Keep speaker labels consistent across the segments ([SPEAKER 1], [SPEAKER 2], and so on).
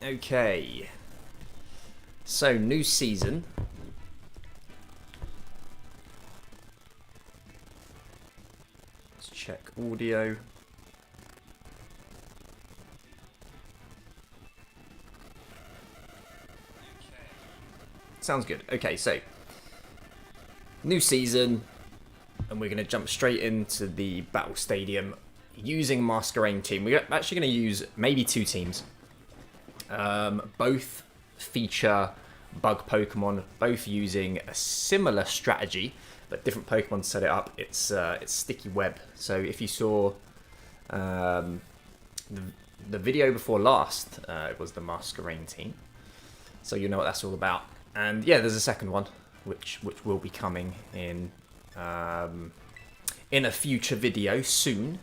[SPEAKER 1] Okay. So, new season. Let's check audio. Sounds good. Okay, so new season, and we're going to jump straight into the battle stadium using Masquerain team. We're actually going to use maybe 2 teams. Both feature bug Pokemon, both using a similar strategy, but different Pokemon to set it up. It's sticky web. So if you saw the video before last, it was the Masquerain team. So you know what that's all about. And yeah, there's a second one, which will be coming in a future video soon.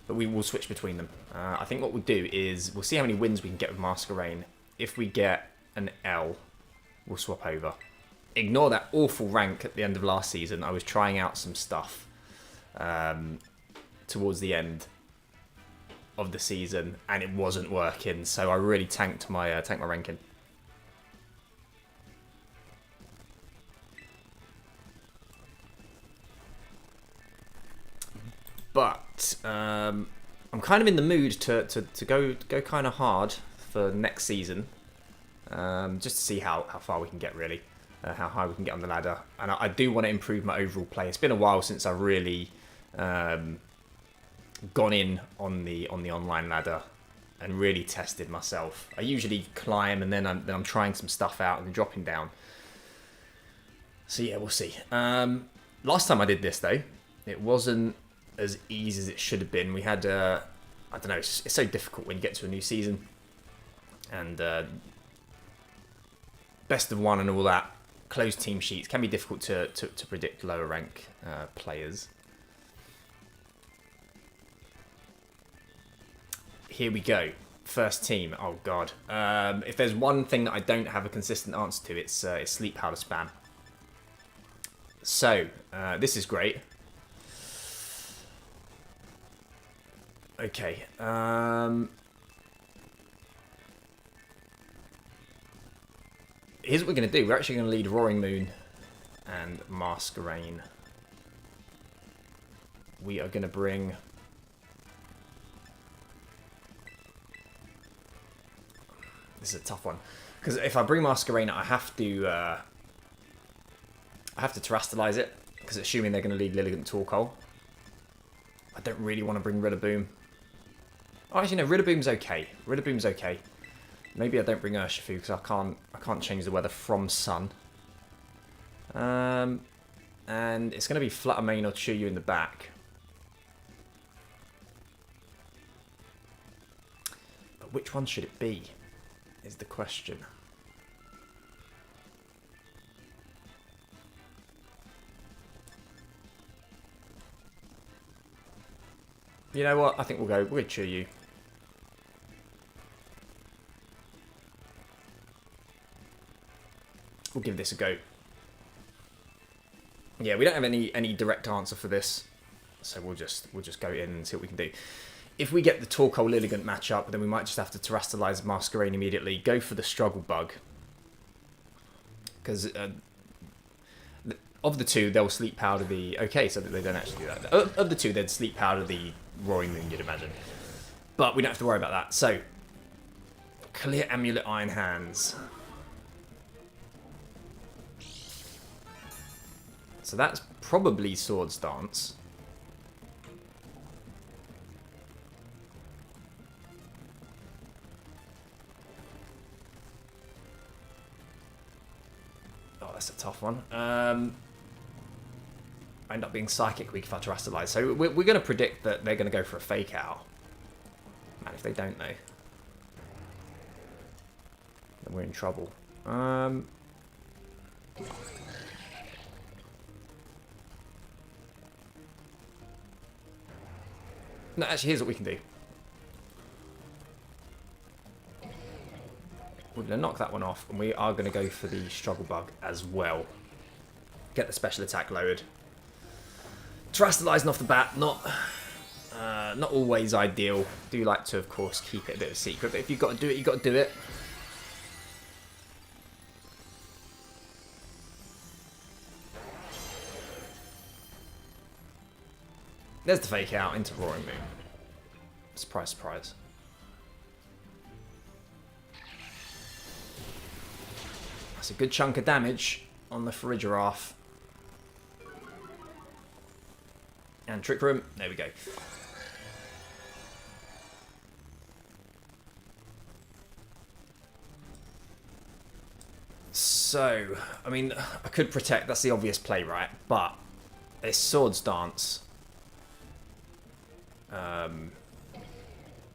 [SPEAKER 1] But we will switch between them. I think what we'll do is we'll see how many wins we can get with Masquerain. If we get an L, we'll swap over. Ignore that awful rank at the end of last season. I was trying out some stuff towards the end of the season, and it wasn't working. So I really tanked my ranking. But I'm kind of in the mood to go kind of hard for next season, just to see how far we can get, really, how high we can get on the ladder. And I do want to improve my overall play. It's been a while since I've really gone in on the online ladder and really tested myself. I usually climb and then I'm trying some stuff out and then dropping down. So yeah, we'll see. Last time I did this though, it wasn't as easy as it should have been. We had, I don't know, it's so difficult when you get to a new season. And best of one and all that, closed team sheets can be difficult to predict lower rank players. Here we go. First team. Oh god. If there's one thing that I don't have a consistent answer to, it's sleep powder spam. So, this is great. Okay, here's what we're going to do. We're actually going to lead Roaring Moon and Masquerain. We are going to bring... This is a tough one. Because if I bring Masquerain, I have to terrestrialize it. Because assuming they're going to lead Lilligant Torkoal. I don't really want to bring Rillaboom. Oh, actually, no, Rillaboom's okay. Rillaboom's okay. Maybe I don't bring Urshifu because I can't change the weather from sun. And it's going to be Flutter Mane or Chuyu in the back. But which one should it be? Is the question. You know what? I think we'll go with Chuyu. We'll give this a go. Yeah, we don't have any direct answer for this, so we'll just go in and see what we can do. If we get the Torkoal Lilligant matchup, then we might just have to terrestrialize Masquerain immediately. Go for the Struggle Bug, because of the two, they'll sleep powder the... Okay, so they don't actually do that. Of the two, they'd sleep powder the Roaring Moon, you'd imagine. But we don't have to worry about that. So, clear Amulet Iron Hands. So that's probably Swords Dance. Oh, that's a tough one. End up being Psychic Weak if I terrestrialize. So we're going to predict that they're going to go for a Fake Out. Man, if they don't, though, then we're in trouble. No, actually, here's what we can do. We're going to knock that one off, and we are going to go for the Struggle Bug as well. Get the special attack lowered. Terrestrializing off the bat, not Not always ideal. Do like to, of course, keep it a bit of a secret, but if you've got to do it, you've got to do it. There's the fake out into Roaring Moon. Surprise, surprise. That's a good chunk of damage on the Farigiraffe. And Trick Room. There we go. So, I mean, I could protect. That's the obvious play, right? But it's Swords Dance.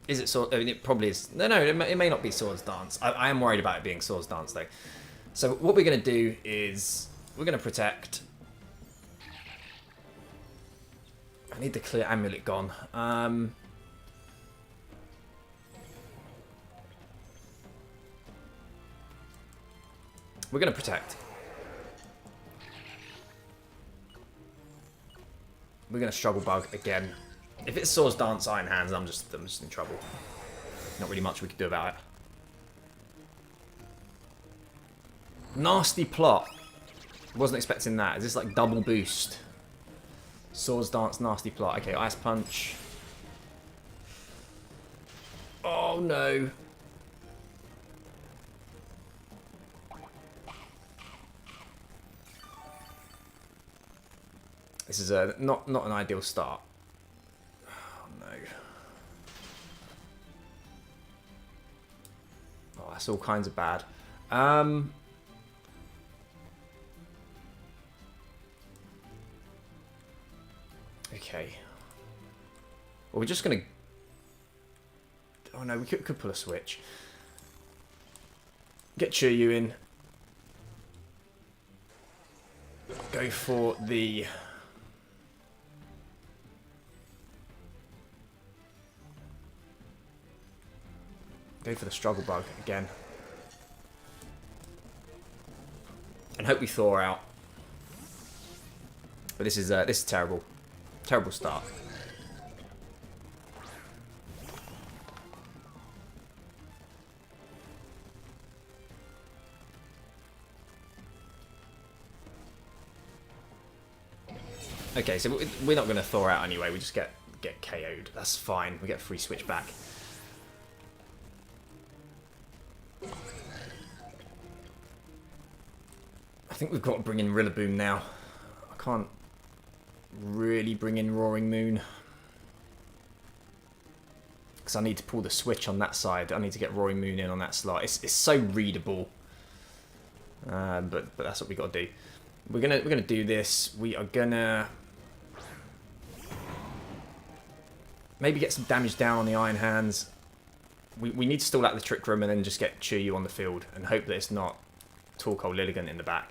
[SPEAKER 1] Is it sword? I mean, it probably is. No, it may not be Swords Dance. I am worried about it being Swords Dance, though. So what we're going to do is we're going to protect. I need the clear amulet gone. We're going to protect. We're going to struggle bug again. If it's Swords Dance Iron Hands, I'm just in trouble. Not really much we could do about it. Nasty plot. Wasn't expecting that. Is this like double boost? Swords Dance, nasty plot. Okay, Ice Punch. Oh no. This is a not an ideal start. Oh no. Oh, that's all kinds of bad. Okay. Well, we're just gonna. Oh no, we could pull a switch. Get Chiryu in. Go for the. Go for the struggle bug again. And hope we thaw out. But this is terrible. Terrible start. Okay, so we're not going to thaw out anyway. We just get KO'd. That's fine. We get a free switch back. I think we've got to bring in Rillaboom now. I can't really bring in Roaring Moon. Because I need to pull the switch on that side. I need to get Roaring Moon in on that slot. It's so readable. But that's what we got to do. We're gonna do this. We are gonna maybe get some damage down on the Iron Hands. We need to stall out the Trick Room and then just get Chiryu on the field and hope that it's not Torkoal Lilligant in the back.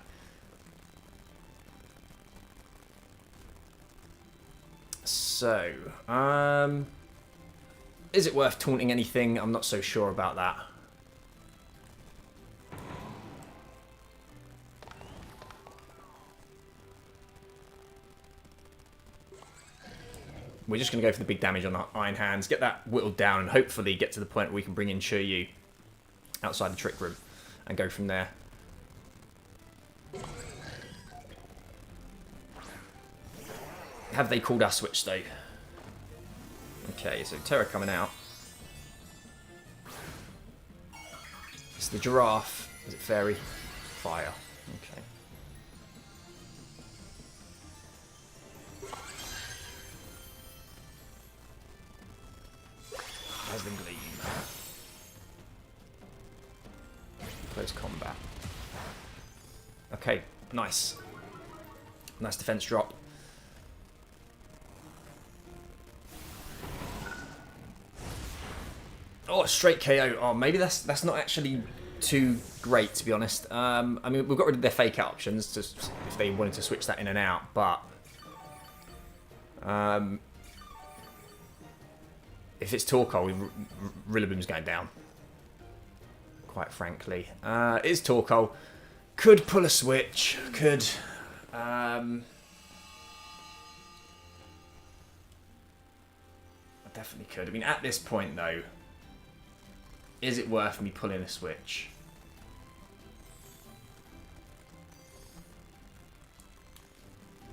[SPEAKER 1] So, is it worth taunting anything? I'm not so sure about that. We're just going to go for the big damage on the Iron Hands, get that whittled down, and hopefully get to the point where we can bring in Chiryu outside the Trick Room and go from there. Have they called our switch though? Okay, so Terra coming out. It's the Giraffe. Is it Fairy? Fire. Okay. Dazzling Gleam. Close combat. Okay, nice. Nice defense drop. Oh, straight KO. Oh, maybe that's not actually too great, to be honest. I mean, we've got rid of their fake out options just if they wanted to switch that in and out, but if it's Torkoal, Rillaboom's going down. Quite frankly, it is Torkoal. Could pull a switch. Could. definitely could. I mean, at this point, though, is it worth me pulling a switch?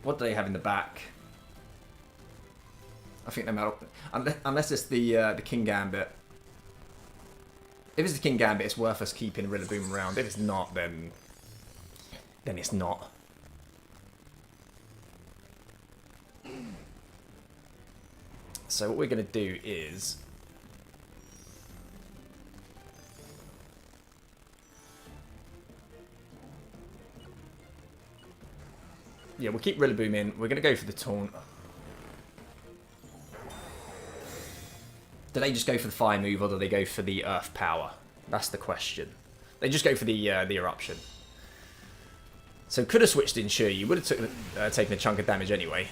[SPEAKER 1] What do they have in the back? I think they might... Unless it's the King Gambit. If it's the King Gambit, it's worth us keeping Rillaboom around. If it's not, then it's not. So what we're going to do is... yeah, we'll keep Rillaboom in. We're going to go for the taunt. Do they just go for the fire move, or do they go for the earth power? That's the question. They just go for the eruption. So could have switched in Shiryu. Would have taken a chunk of damage anyway.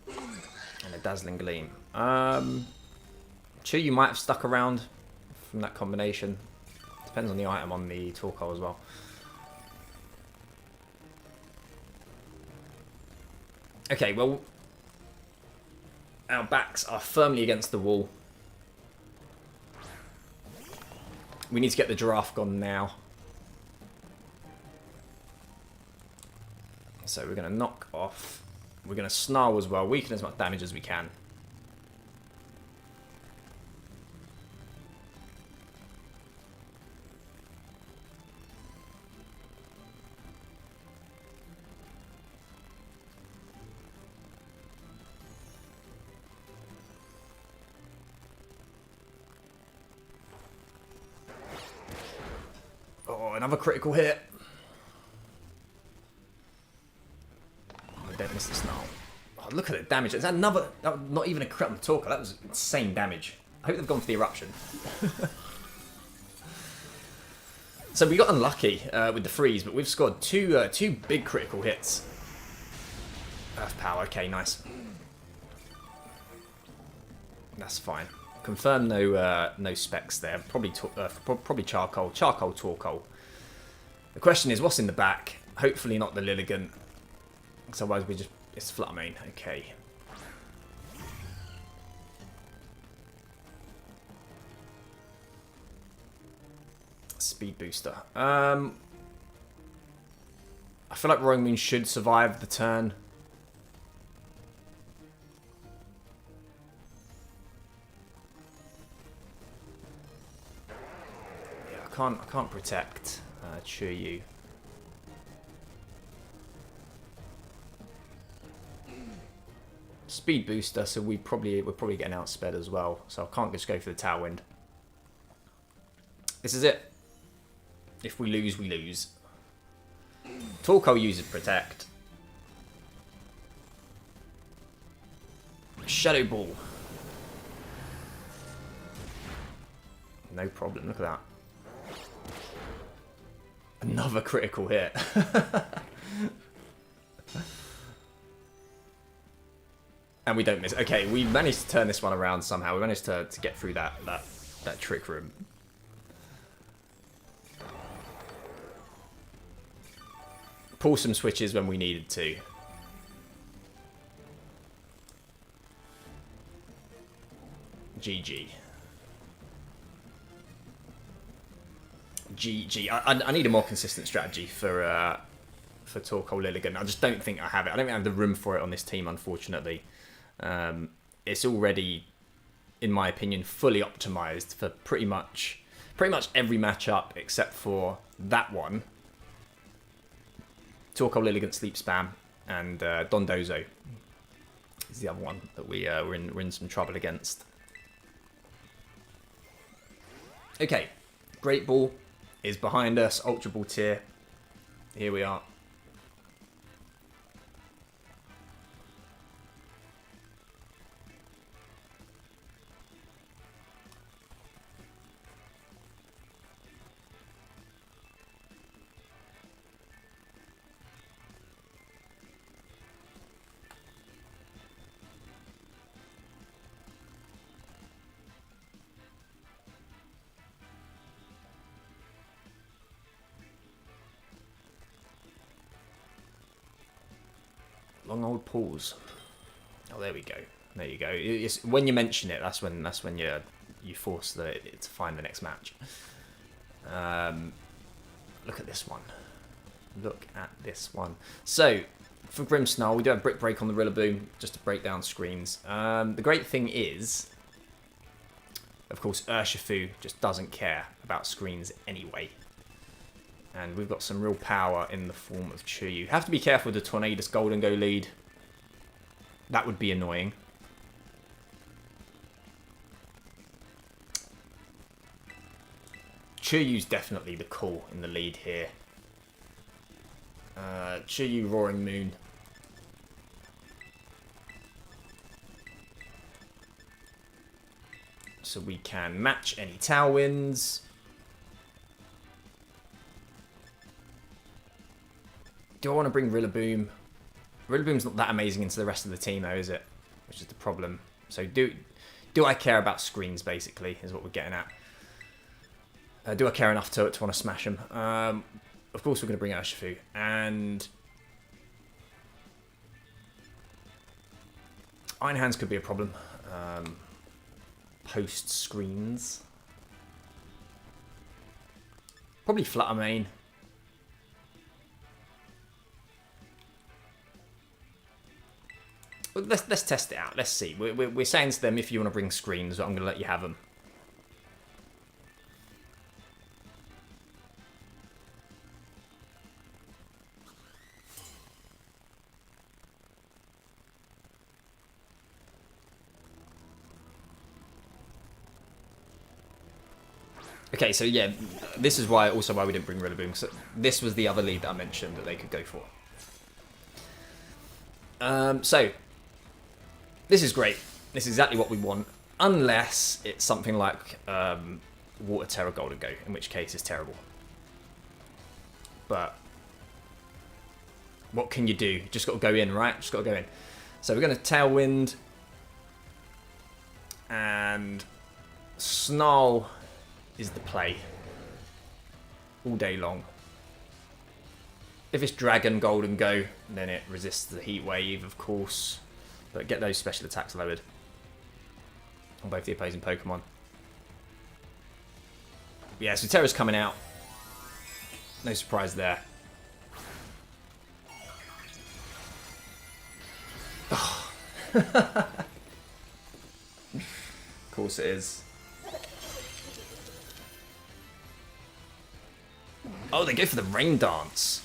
[SPEAKER 1] And a dazzling gleam. Shiryu might have stuck around from that combination. Depends on the item on the Torkoal as well. Okay, well, our backs are firmly against the wall. We need to get the giraffe gone now. So we're going to knock off. We're going to snarl as well, weaken as much damage as we can. Another critical hit. Oh, don't miss the snarl. Oh, look at the damage. Is that another... that was not even a crit on the Torkoal. That was insane damage. I hope they've gone for the eruption. So we got unlucky with the freeze, but we've scored two big critical hits. Earth power. Okay, nice. That's fine. Confirm no specs there. Probably charcoal. Charcoal Torkoal. The question is, what's in the back? Hopefully not the Lilligant. Because otherwise we just... it's Fluttermane. Okay. Speed booster. I feel like Roaring Moon should survive the turn. Yeah, I can't protect Shiryu. Speed booster, so we're probably getting outsped as well. So I can't just go for the Tailwind. This is it. If we lose, we lose. Torkoal uses protect. Shadow Ball. No problem. Look at that. Another critical hit. And we don't miss. Okay, we managed to turn this one around somehow. We managed to get through that trick room. Pull some switches when we needed to. GG. GG. I need a more consistent strategy for Torkoal Lilligant. I just don't think I have it. I don't have the room for it on this team, unfortunately. It's already, in my opinion, fully optimized for pretty much every matchup except for that one. Torkoal Lilligant Sleep Spam and Dondozo is the other one that we're in some trouble against. Okay, Great Ball is behind us. Ultra Ball tier. Here we are. Long old pause. Oh, there we go. There you go. It's, when you mention it, that's when you force it to find the next match. Look at this one. Look at this one. So, for Grimmsnarl, we do have Brick Break on the Rillaboom, just to break down screens. The great thing is, of course, Urshifu just doesn't care about screens anyway. And we've got some real power in the form of Chuyu. Have to be careful with the Tornadus Golden Go lead. That would be annoying. Chuyu's definitely the call in the lead here. Chuyu, Roaring Moon. So we can match any Tailwinds. Do I want to bring Rillaboom? Rillaboom's not that amazing into the rest of the team though, is it? Which is the problem. So do I care about screens, basically, is what we're getting at. Do I care enough to want to smash them? Of course we're going to bring Urshifu. And Iron Hands could be a problem. Post screens. Probably Flutter Mane. Let's test it out. Let's see. We're saying to them, if you want to bring screens, I'm going to let you have them. Okay, so yeah, this is why we didn't bring Rillaboom. So this was the other lead that I mentioned that they could go for. So this is great. This is exactly what we want, unless it's something like Water Terror Golden Go, in which case it's terrible. But what can you do? Just got to go in, right? Just got to go in. So we're going to Tailwind and Snarl is the play all day long. If it's Dragon Golden Go, then it resists the Heat Wave, of course. But get those special attacks lowered on both the opposing Pokemon. Yeah, so Terra's coming out. No surprise there. Oh. Of course it is. Oh, they go for the Rain Dance.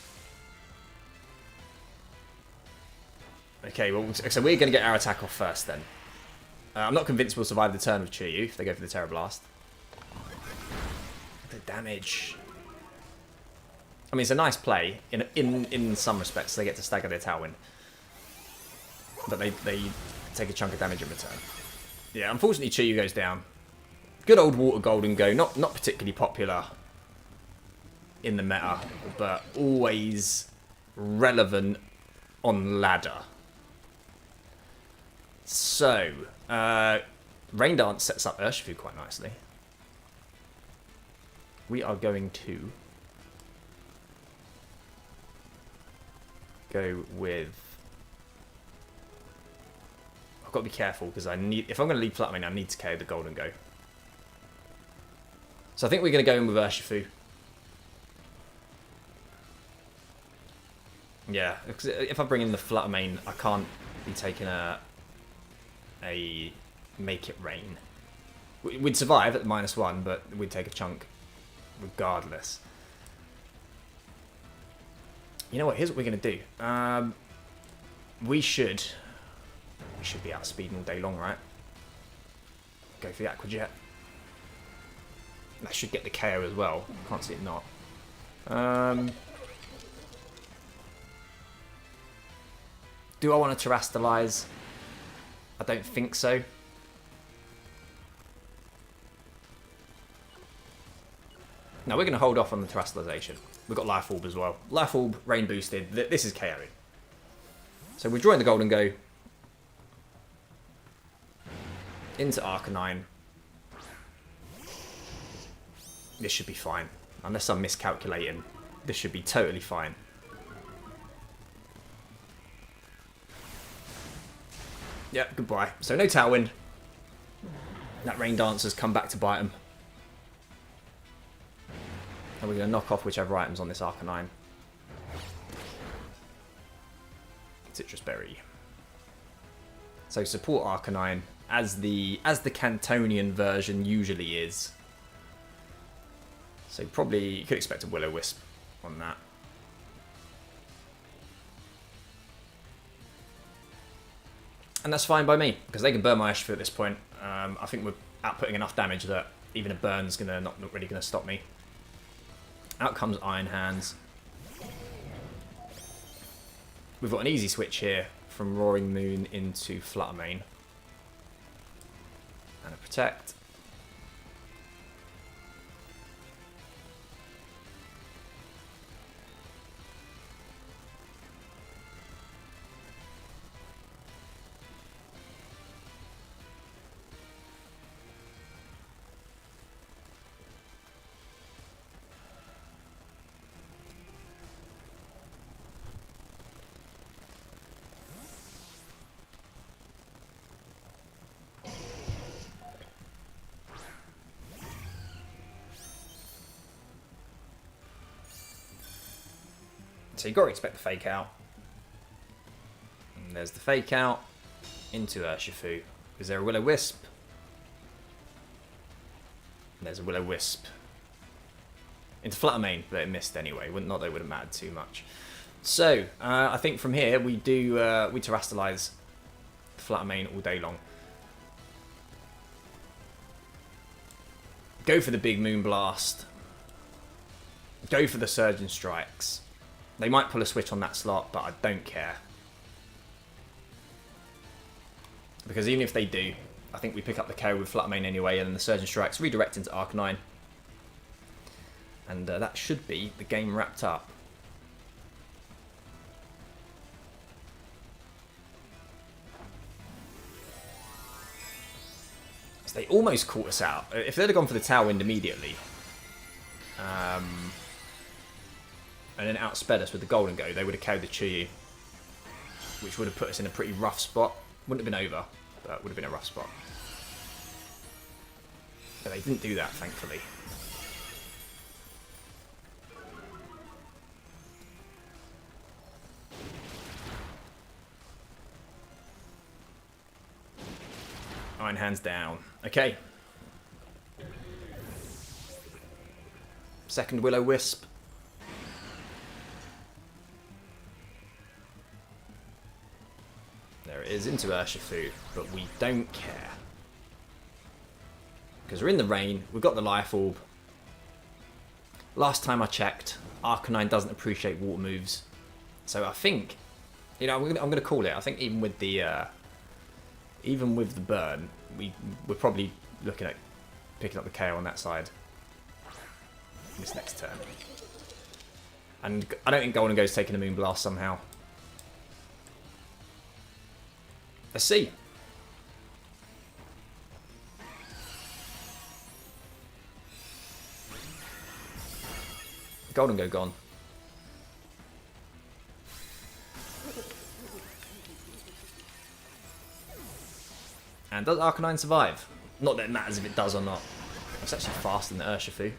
[SPEAKER 1] Okay, well, so we're going to get our attack off first then. I'm not convinced we'll survive the turn with Chuyu if they go for the Terra Blast. The damage. I mean, it's a nice play. In some respects, they get to stagger their Tailwind. But they take a chunk of damage in return. Yeah, unfortunately, Chuyu goes down. Good old Water Golden Go. Not particularly popular in the meta, but always relevant on ladder. So, Rain Dance sets up Urshifu quite nicely. We are going to go with... I've got to be careful because I need... If I'm going to leave Flutter Mane, I need to KO the Golden Go. So I think we're going to go in with Urshifu. Yeah, because if I bring in the Flutter Mane, I can't be taking a Make It Rain. We'd survive at the -1, but we'd take a chunk regardless. You know what? Here's what we're going to do. We should be outspeeding all day long, right? Go for the Aqua Jet. That should get the KO as well. Can't see it not. Do I want to Terrastallize? I don't think so. No, we're going to hold off on the Terrastallization. We've got Life Orb as well. Life Orb, Rain boosted. This is KOing. So we're drawing the Golden Go into Arcanine. This should be fine. Unless I'm miscalculating, this should be totally fine. Yeah, goodbye. So no Tailwind. That Rain Dancer's come back to bite him. And we're going to knock off whichever items on this Arcanine. Citrus Berry. So support Arcanine as the Cantonian version usually is. So probably you could expect a Will-O-Wisp on that. And that's fine by me, because they can burn my Urshifu at this point. I think we're outputting enough damage that even a burn's not really going to stop me. Out comes Iron Hands. We've got an easy switch here from Roaring Moon into Flutter Mane. And a Protect. So you've got to expect the Fake Out. And there's the Fake Out into Urshifu. Is there a Will-O-Wisp? And there's a Will-O-Wisp into Flutter Mane, but it missed anyway. Not that it would have mattered too much. So I think from here we terrestrialize Flutter Mane all day long. Go for the big Moon Blast. Go for the Surgeon Strikes. They might pull a switch on that slot, but I don't care. Because even if they do, I think we pick up the KO with Flutter Mane anyway, and then the Surgeon Strikes redirect into Arcanine. And that should be the game wrapped up. So they almost caught us out. If they'd have gone for the Tailwind immediately, and then outsped us with the Golden Go, they would have KO'd the Chiyu, which would have put us in a pretty rough spot. Wouldn't have been over, but would have been a rough spot. But they didn't do that, thankfully. Iron Hands down. Okay. Second Will-O-Wisp. There it is, into Urshifu, but we don't care. Because we're in the rain, we've got the Life Orb. Last time I checked, Arcanine doesn't appreciate water moves. So I think, you know, I'm gonna call it. I think even with the burn, we're probably looking at picking up the KO on that side this next turn. And I don't think Golden Go's taking a Moon Blast somehow. Let's see. Golden Go gone. And does Arcanine survive? Not that it matters if it does or not. It's actually faster than the Urshifu.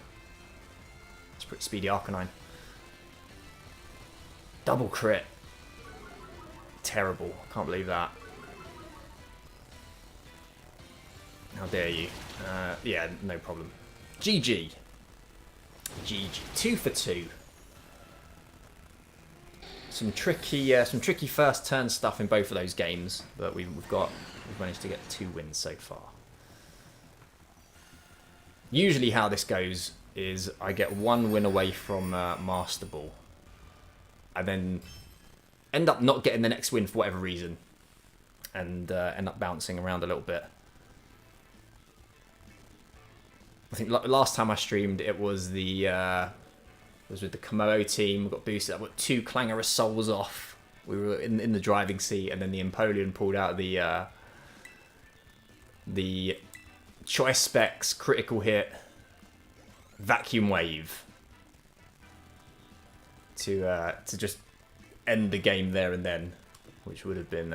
[SPEAKER 1] It's pretty speedy Arcanine. Double crit. Terrible. Can't believe that. How dare you? Yeah, no problem. GG. GG. 2 for 2. Some tricky first turn stuff in both of those games, but we've managed to get 2 wins so far. Usually how this goes is I get 1 win away from Master Ball, and then end up not getting the next win for whatever reason, and end up bouncing around a little bit. I think last time I streamed, it was with the Komodo team. We got boosted. I got 2 Clangorous Souls off. We were in the driving seat, and then the Empoleon pulled out the Choice Specs critical hit Vacuum Wave to just end the game there and then, which would have been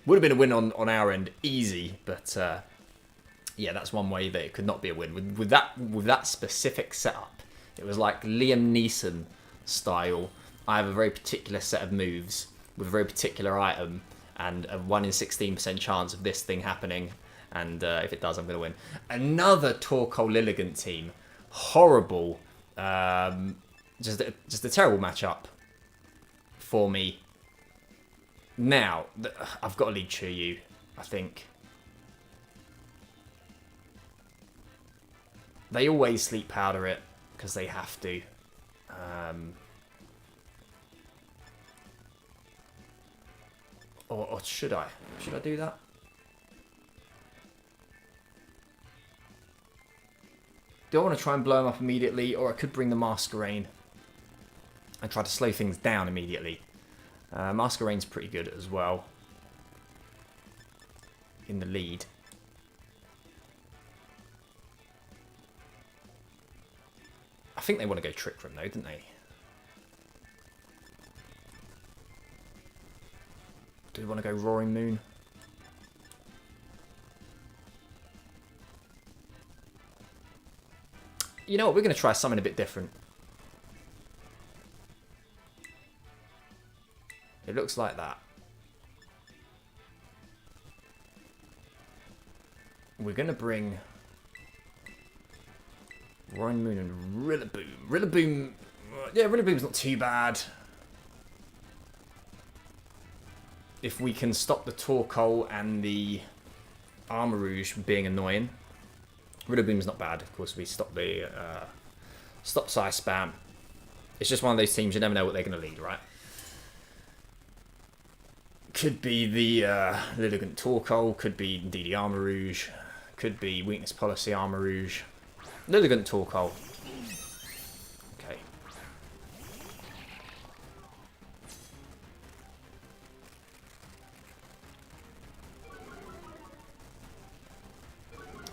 [SPEAKER 1] Would have been a win on our end, easy, but yeah, that's one way that it could not be a win. With that specific setup, it was like Liam Neeson style. I have a very particular set of moves with a very particular item, and a 1 in 16% chance of this thing happening. And if it does, I'm going to win. Another Torkoal Lilligant team. Horrible. Just a terrible matchup for me. Now, I've got to lead Chuyu, I think. They always sleep powder it, because they have to. Or should I? Should I do that? Do I want to try and blow him up immediately, or I could bring the Masquerain and try to slow things down immediately? Masquerain's pretty good as well in the lead. I think they want to go Trick Room though, didn't they? Do we want to go Roaring Moon? You know what, we're going to try something a bit different. It looks like that. We're going to bring Roaring Moon and Rillaboom. Rillaboom, yeah, Rillaboom's not too bad. If we can stop the Torkoal and the Armarouge from being annoying. Rillaboom's not bad. Of course, we stop the stop size spam. It's just one of those teams you never know what they're going to lead, right? Could be the Lilligant Torkoal, could be indeed the Armarouge, could be Weakness Policy Armarouge. Lilligant Torkoal. Okay.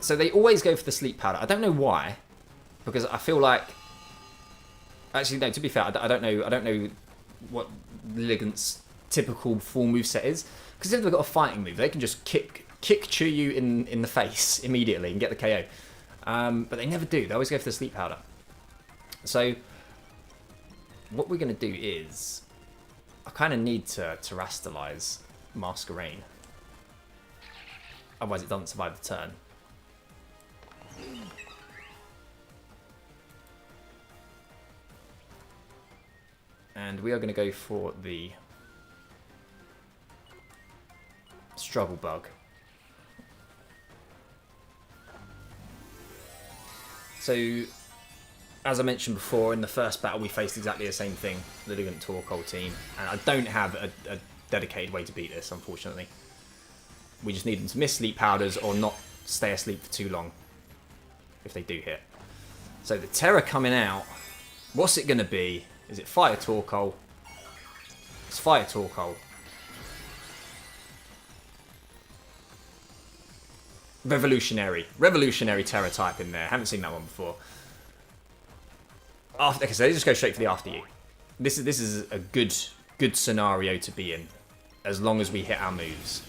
[SPEAKER 1] So they always go for the sleep powder. I don't know why, because I feel like, actually no. To be fair, I don't know what Lilligant's typical full move set is. Because if they've got a fighting move, they can just kick Chuyu in the face immediately and get the KO. But they never do. They always go for the sleep powder. So what we're going to do is, I kind of need to terrestrialize Masquerain. Otherwise it doesn't survive the turn. And we are going to go for the Struggle Bug. So, as I mentioned before, in the first battle we faced exactly the same thing, the Lilligant Torkoal team, and I don't have a dedicated way to beat this, unfortunately. We just need them to miss sleep powders or not stay asleep for too long, if they do hit. So the Terror coming out, what's it going to be? Is it Fire Torkoal? It's Fire Torkoal. Revolutionary Terror type in there. Haven't seen that one before. Okay, so they just go straight for the After You. This is a good scenario to be in, as long as we hit our moves.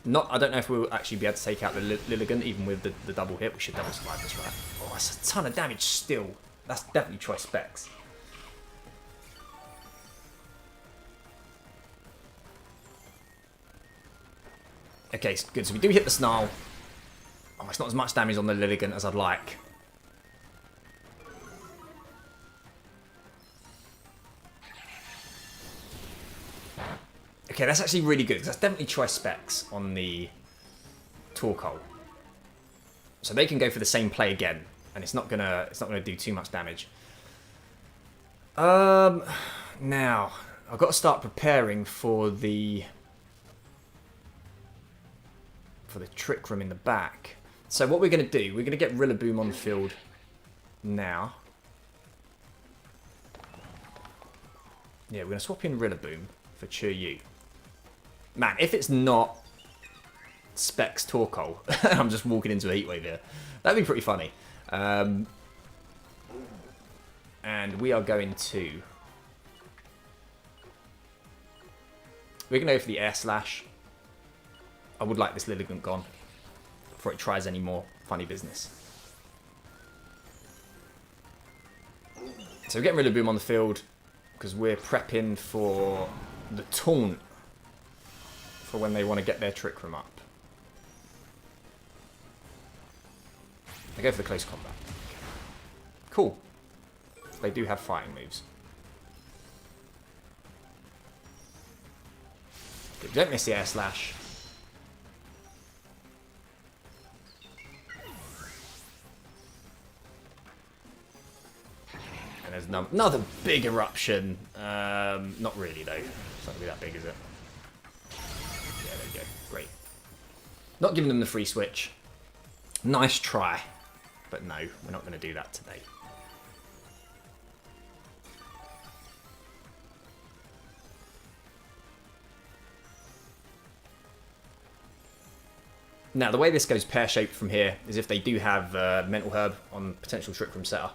[SPEAKER 1] I don't know if we'll actually be able to take out the Lilligant even with the double hit. We should double survive this, right? Oh, that's a ton of damage still. That's definitely Choice Specs. Okay, good. So we do hit the Snarl. Oh, it's not as much damage on the Lilligant as I'd like. Okay, that's actually really good, because that's definitely Choice Specs on the Torkoal. So they can go for the same play again, and it's not gonna do too much damage. Now I've got to start preparing for the Trick Room in the back. So what we're going to do, we're going to get Rillaboom on the field now. Yeah, we're going to swap in Rillaboom for Chuyu. Man, if it's not Specs Torkoal, I'm just walking into a Heatwave here. That'd be pretty funny. And we are going to... We're going to go for the Air Slash. I would like this Lilligant gone before it tries any more funny business. So we're getting Rillaboom on the field because we're prepping for the taunt for when they want to get their Trick Room up. They go for the close combat. Okay. Cool. They do have fighting moves. Good. Don't miss the Air Slash. And there's another big eruption. Not really though. It's not going to be that big, is it? Yeah, there you go. Great. Not giving them the free switch. Nice try. But no, we're not going to do that today. Now, the way this goes pear-shaped from here is if they do have Mental Herb on potential Trick Room setter.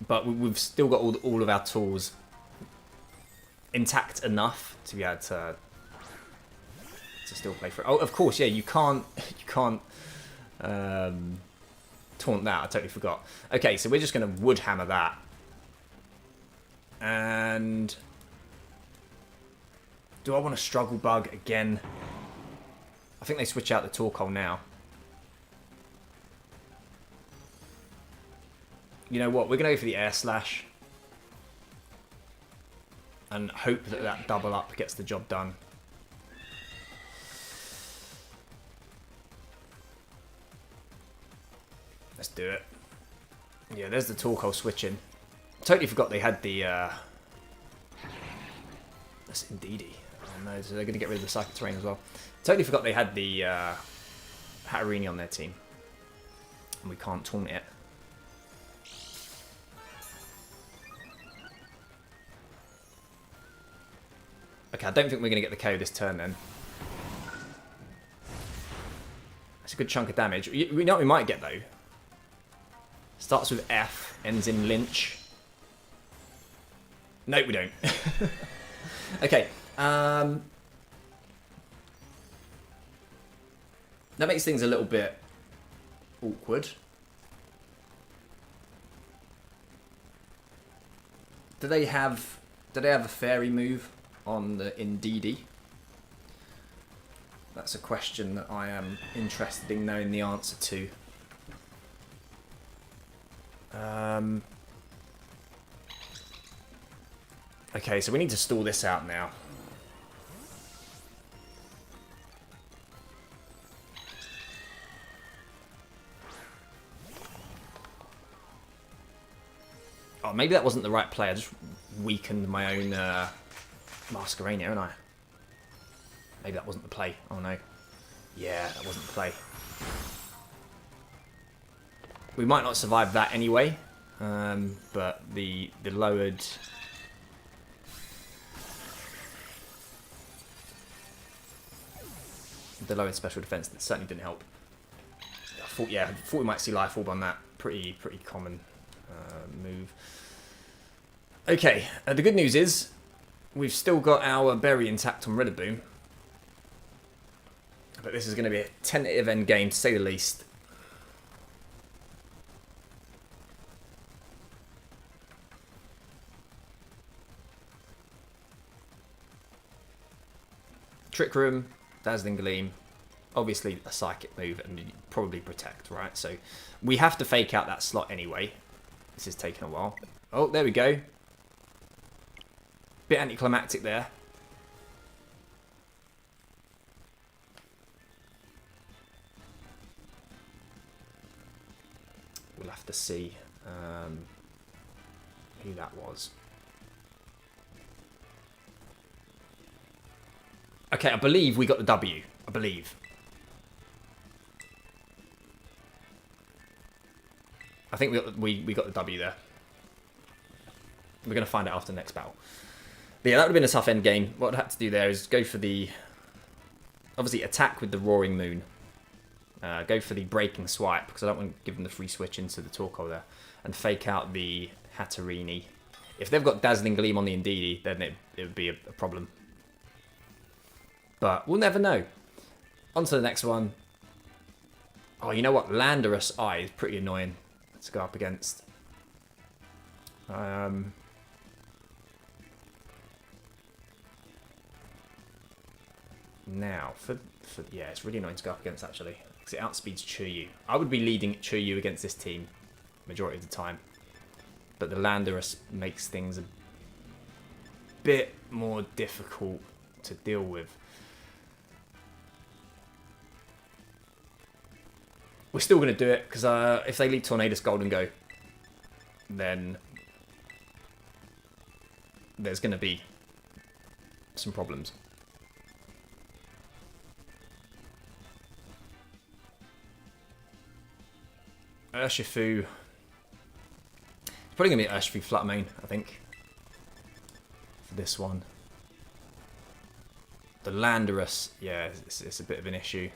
[SPEAKER 1] But we've still got all of our tools intact enough to be able to still play for it. Oh, of course, yeah, you can't taunt that. I totally forgot. Okay, so we're just going to Wood Hammer that. And do I want to Struggle Bug again? I think they switch out the Torkoal now. You know what? We're going to go for the Air Slash. And hope that that double up gets the job done. Let's do it. Yeah, there's the Torkoal switching. Totally forgot they had the... That's Indeedee. Oh no, so they're going to get rid of the Psychic Terrain as well. Totally forgot they had the Hatterene on their team. And we can't taunt it. Okay, I don't think we're going to get the KO this turn then. That's a good chunk of damage. We know what we might get though. Starts with F, ends in Lynch. No, we don't. Okay. That makes things a little bit awkward. Do they have a fairy move on the Indeedee? That's a question that I am interested in knowing the answer to. Okay, so we need to stall this out now. Oh, maybe that wasn't the right play. I just weakened my own Masquerain, haven't I? Maybe that wasn't the play. Oh no. Yeah, that wasn't the play. We might not survive that anyway, but the lowered... The lowered special defense certainly didn't help. I thought we might see Life Orb on that. Pretty common move. Okay, the good news is we've still got our berry intact on Rillaboom. But this is going to be a tentative end game, to say the least. Trick Room, Dazzling Gleam, obviously a Psychic move, and probably Protect, right? So we have to fake out that slot anyway. This is taking a while. Oh, there we go. Bit anticlimactic there. We'll have to see who that was. Okay, I believe we got the W. I believe. I think we got the W there. We're going to find out after the next battle. But yeah, that would have been a tough end game. What I'd have to do there is go for the... Obviously, attack with the Roaring Moon. Go for the Breaking Swipe, because I don't want to give them the free switch into the Torkoal there. And fake out the Hatterene. If they've got Dazzling Gleam on the Indeedee, then it would be a problem. But we'll never know. On to the next one. Oh, you know what? Landorus Eye is pretty annoying to go up against. Now, for yeah, it's really annoying to go up against, actually. Because it outspeeds Chuyu. I would be leading Chuyu against this team majority of the time. But the Landorus makes things a bit more difficult to deal with. We're still going to do it, because if they lead Tornadus Golden Go, then there's going to be some problems. Urshifu. It's probably going to be Urshifu Flat Main, I think, for this one. The Landorus, yeah, it's a bit of an issue.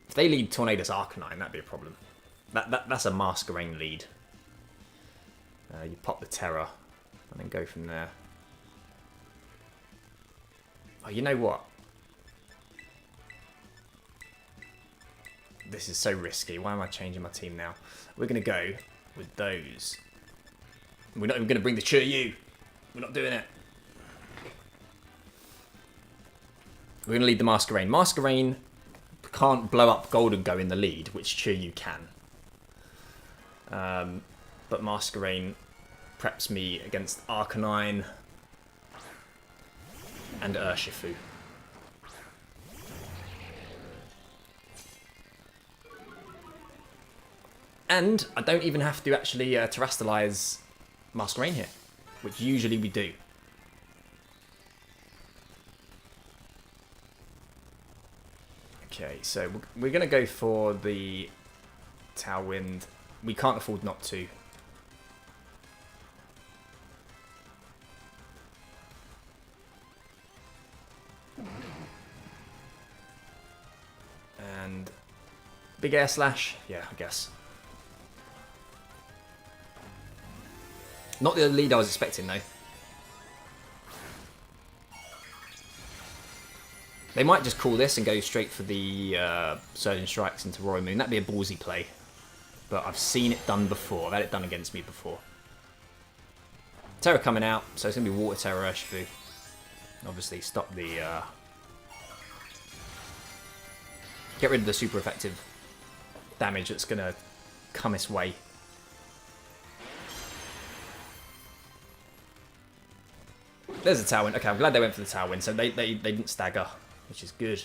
[SPEAKER 1] If they lead Tornadus Arcanine, that'd be a problem. That's a Masquerain lead. You pop the Terror and then go from there. Oh, you know what? This is so risky. Why am I changing my team now? We're going to go with those. We're not even going to bring the Chuyu. We're not doing it. We're going to lead the Masquerain. Masquerain can't blow up Golden Go in the lead, which Chuyu can. But Masquerain preps me against Arcanine and Urshifu. And I don't even have to actually terrestrialize Masquerain here, which usually we do. Okay, so we're going to go for the Tailwind. We can't afford not to. And big Air Slash, yeah, I guess. Not the lead I was expecting, though. They might just call this and go straight for the Surging Strikes into Roy Moon. That'd be a ballsy play. But I've seen it done before. I've had it done against me before. Terror coming out, so it's going to be Water Terror Urshifu. Obviously, stop the... Get rid of the super effective damage that's going to come its way. There's a Tailwind. Okay, I'm glad they went for the Tailwind, so they didn't stagger, which is good.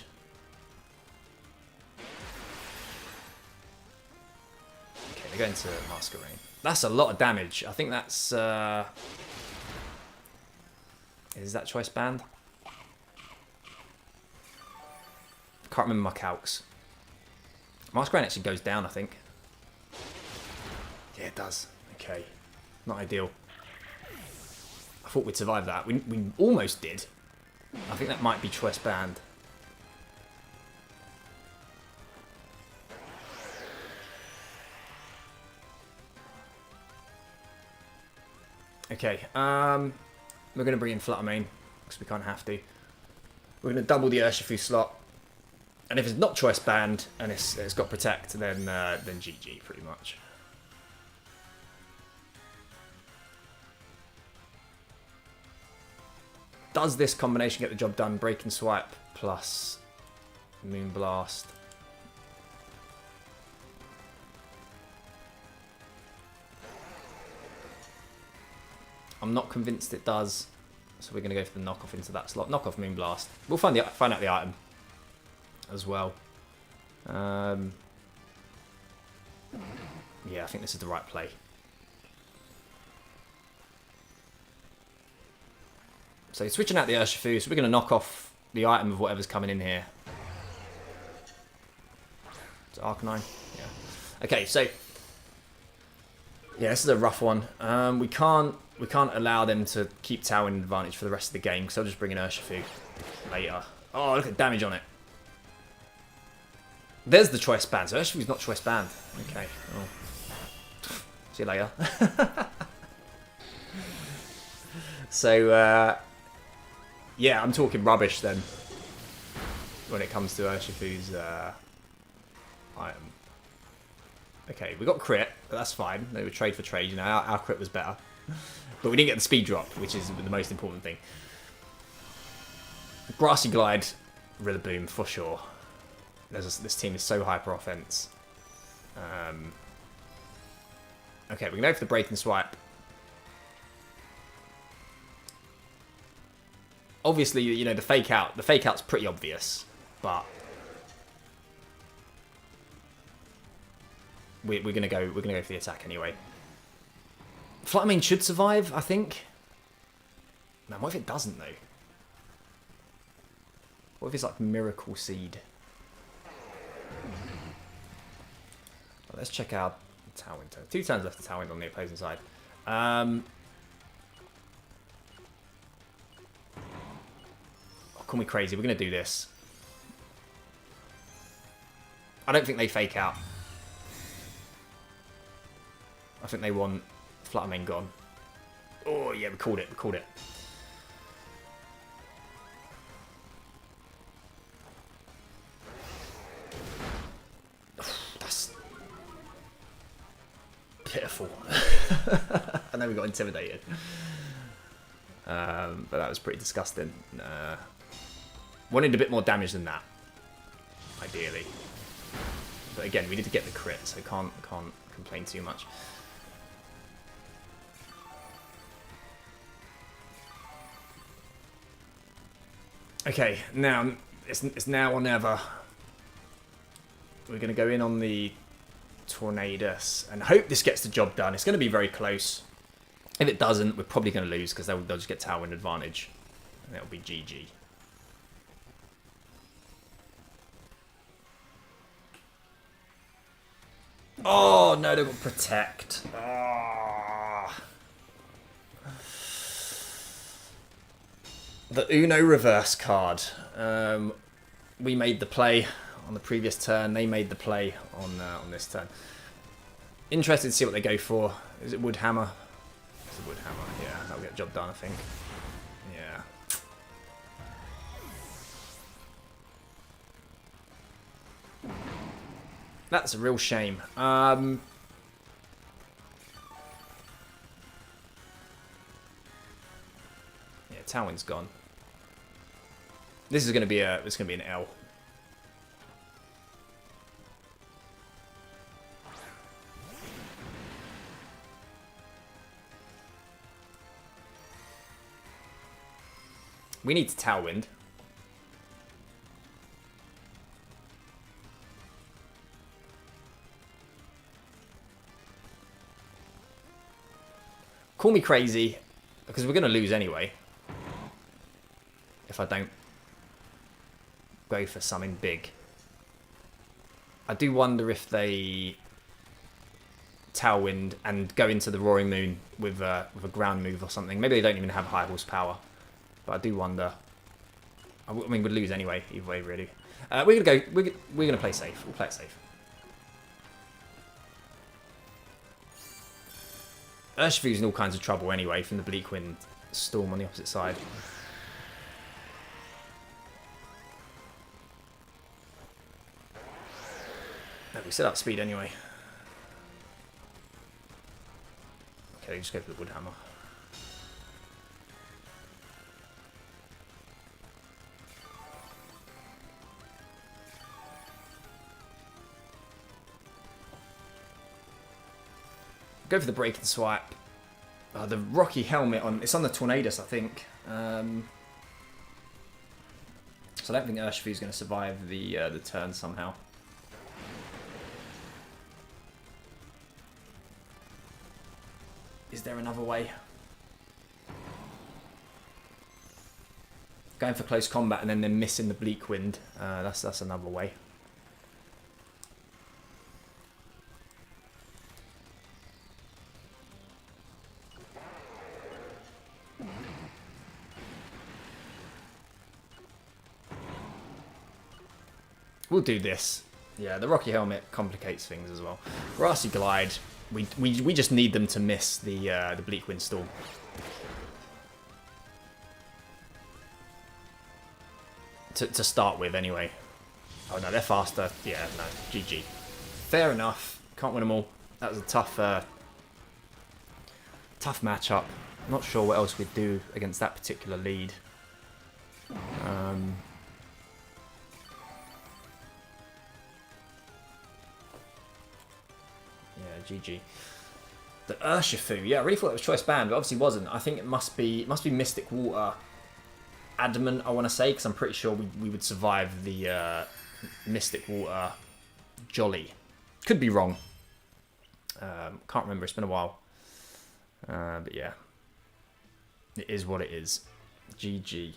[SPEAKER 1] Okay, they're going to Masquerain. That's a lot of damage. I think that's... Is that Choice Band? Can't remember my calcs. Masquerain actually goes down, I think. Yeah, it does. Okay. Not ideal. I thought we'd survive that. We almost did. I think that might be Choice Band. Okay, we're going to bring in Flutter Mane, because we can't have to. We're going to double the Urshifu slot. And if it's not Choice Band, and it's got Protect, then GG, pretty much. Does this combination get the job done? Breaking Swipe plus Moonblast. I'm not convinced it does, so we're going to go for the knockoff into that slot. Knockoff Moonblast. We'll find out the item as well. Yeah, I think this is the right play. So switching out the Urshifu, so we're going to knock off the item of whatever's coming in here. Is it Arcanine? Yeah. Okay, so yeah, this is a rough one. We can't allow them to keep Tailwind advantage for the rest of the game, so I'll just bring in Urshifu later. Oh, look at the damage on it. There's the Choice Band. So Urshifu's not Choice Band. Okay. Oh. See you later. So, yeah, I'm talking rubbish then when it comes to Urshifu's item. Okay, we got crit, but that's fine. They were trade for trade, you know, our crit was better. But we didn't get the speed drop, which is the most important thing. Grassy Glide, Rillaboom for sure. This team is so hyper offense. Okay, we're going to go for the Break and Swipe. Obviously, you know, the fake out. The fake out's pretty obvious, but we're gonna go for the attack anyway. Flutter should survive, I think. Man, what if it doesn't though? What if it's like Miracle Seed? Well, let's check out Tailwind turn. 2 turns left to Tailwind on the opposing side. Oh, call me crazy. We're gonna do this. I don't think they fake out. I think they want Fluttermane gone. Oh, yeah, we called it. We called it. That's pitiful. And then we got intimidated. But that was pretty disgusting. Wanted a bit more damage than that, ideally. But again, we need to get the crit, so can't complain too much. Okay, now it's now or never. We're going to go in on the Tornadus and hope this gets the job done. It's going to be very close. If it doesn't, we're probably going to lose because they'll just get Tailwind advantage. And it'll be GG. Oh, no, they've got Protect. Oh. The Uno reverse card. We made the play on the previous turn. They made the play on this turn. Interested to see what they go for. Is it Wood Hammer? It's a Wood Hammer. Yeah, that'll get the job done, I think. Yeah. That's a real shame. Yeah, Tailwind's gone. This is going to be an L. We need to Tailwind. Call me crazy, because we're going to lose anyway. If I don't go for something big. I do wonder if they Tailwind and go into the Roaring Moon with a ground move or something. Maybe they don't even have high horsepower. But I do wonder. I mean, we'd lose anyway, either way, really. We're gonna play safe. We'll play it safe. Urshifu's in all kinds of trouble anyway from the Bleak Wind Storm on the opposite side. No, we set up speed anyway. Okay, just go for the Wood Hammer. Go for the Break and Swipe. The Rocky Helmet it's on the Tornadus, I think. So I don't think Urshifu's going to survive the turn somehow. Is there another way? Going for close combat and then missing the Bleak Wind. That's another way. We'll do this. Yeah, the Rocky Helmet complicates things as well. Grassy Glide. We just need them to miss the Bleak Wind Storm. To start with, anyway. Oh no, they're faster. Yeah, no, GG. Fair enough. Can't win them all. That was a tough matchup. Not sure what else we'd do against that particular lead. Yeah, GG. The Urshifu. Yeah, I really thought it was choice band, but obviously wasn't. I think it must be Mystic Water. Adamant, I want to say, because I'm pretty sure we would survive the Mystic Water Jolly. Could be wrong. Can't remember. It's been a while. But yeah. It is what it is. GG.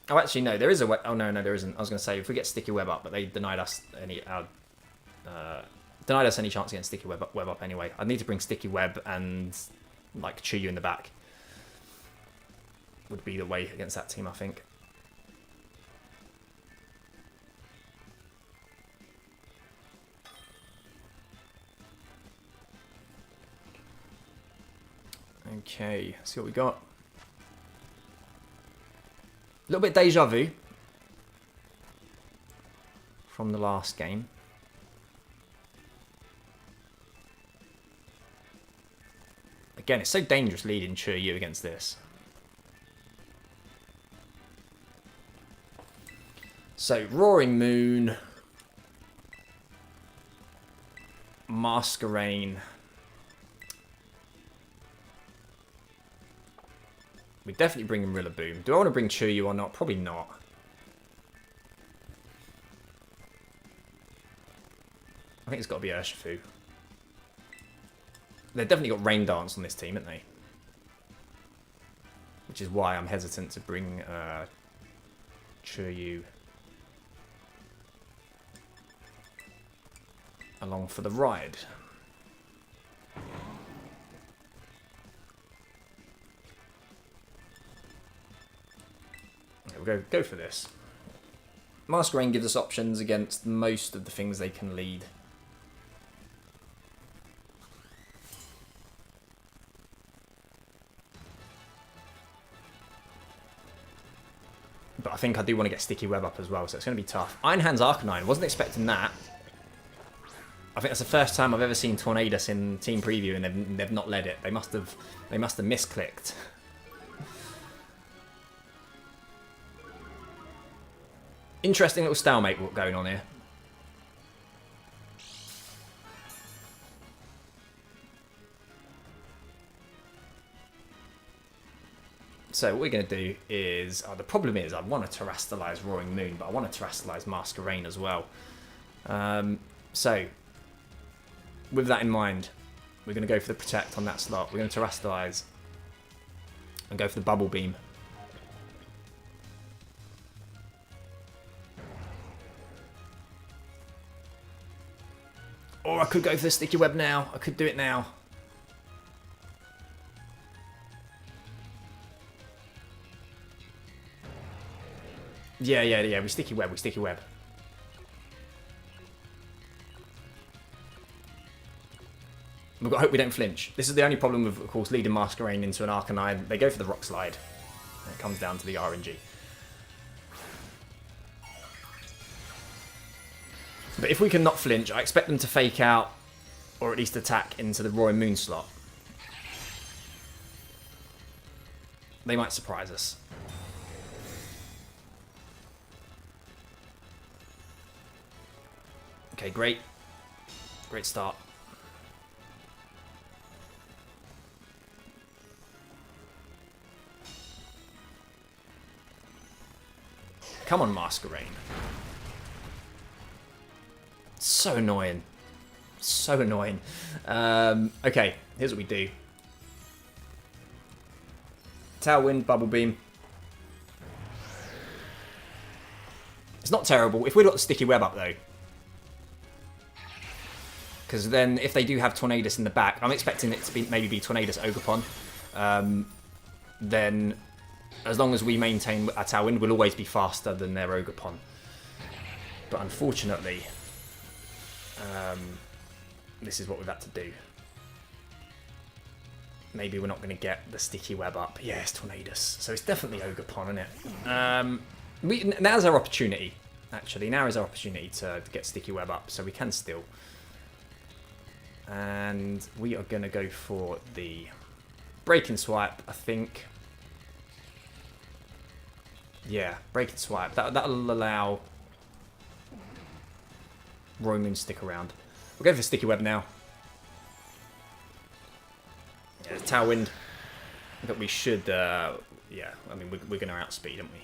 [SPEAKER 1] Oh, actually, no. There is a web. Oh, no, there isn't. I was going to say, if we get Sticky Web up, but they denied us any chance against Sticky Web up anyway. I'd need to bring Sticky Web and, like, chew you in the back. Would be the way against that team, I think. Okay, let's see what we got. A little bit deja vu from the last game. Again, it's so dangerous leading Churyu against this. So, Roaring Moon, Masquerain. We definitely bring in Rillaboom. Do I want to bring Churyu or not? Probably not. I think it's got to be Urshifu. They've definitely got Rain Dance on this team, haven't they? Which is why I'm hesitant to bring Churyu along for the ride. We'll go for this. Masquerain gives us options against most of the things they can lead. But I think I do want to get Sticky Web up as well, so it's going to be tough. Iron Hands Arcanine, wasn't expecting that. I think that's the first time I've ever seen Tornadus in Team Preview and they've not led it. They must have misclicked. Interesting little stalemate going on here. So what we're going to do is... the problem is I want to Terrastallize Roaring Moon, but I want to Terrastallize Masquerain as well. So, with that in mind, we're going to go for the Protect on that slot. We're going to Terrastallize and go for the Bubble Beam. Or I could go for the Sticky Web now. I could do it now. Yeah. We Sticky Web. We've got to hope we don't flinch. This is the only problem with, of course, leading Masquerain into an Arcanine. They go for the Rock Slide. And it comes down to the RNG. But if we can not flinch, I expect them to fake out, or at least attack into the Roaring Moon slot. They might surprise us. Okay, great. Great start. Come on, Masquerain. So annoying. So annoying. Okay, here's what we do. Tailwind, Bubble Beam. It's not terrible. If we've got the Sticky Web up, though. Because then, if they do have Tornadus in the back, I'm expecting it to maybe be Tornadus Ogerpon. Then, as long as we maintain our Tailwind, we'll always be faster than their Ogerpon. But unfortunately, this is what we've had to do. Maybe we're not going to get the sticky web up. Yeah, it's Tornadus. So it's definitely Ogerpon, isn't it? Now's our opportunity, actually. Now is our opportunity to get sticky web up, so we can still. And we are going to go for the break and swipe, I think. Yeah, break and swipe. That'll allow Roymoon to stick around. We'll go for sticky web now. Yeah, Tailwind. But we should, yeah, I mean, we're going to outspeed, aren't we?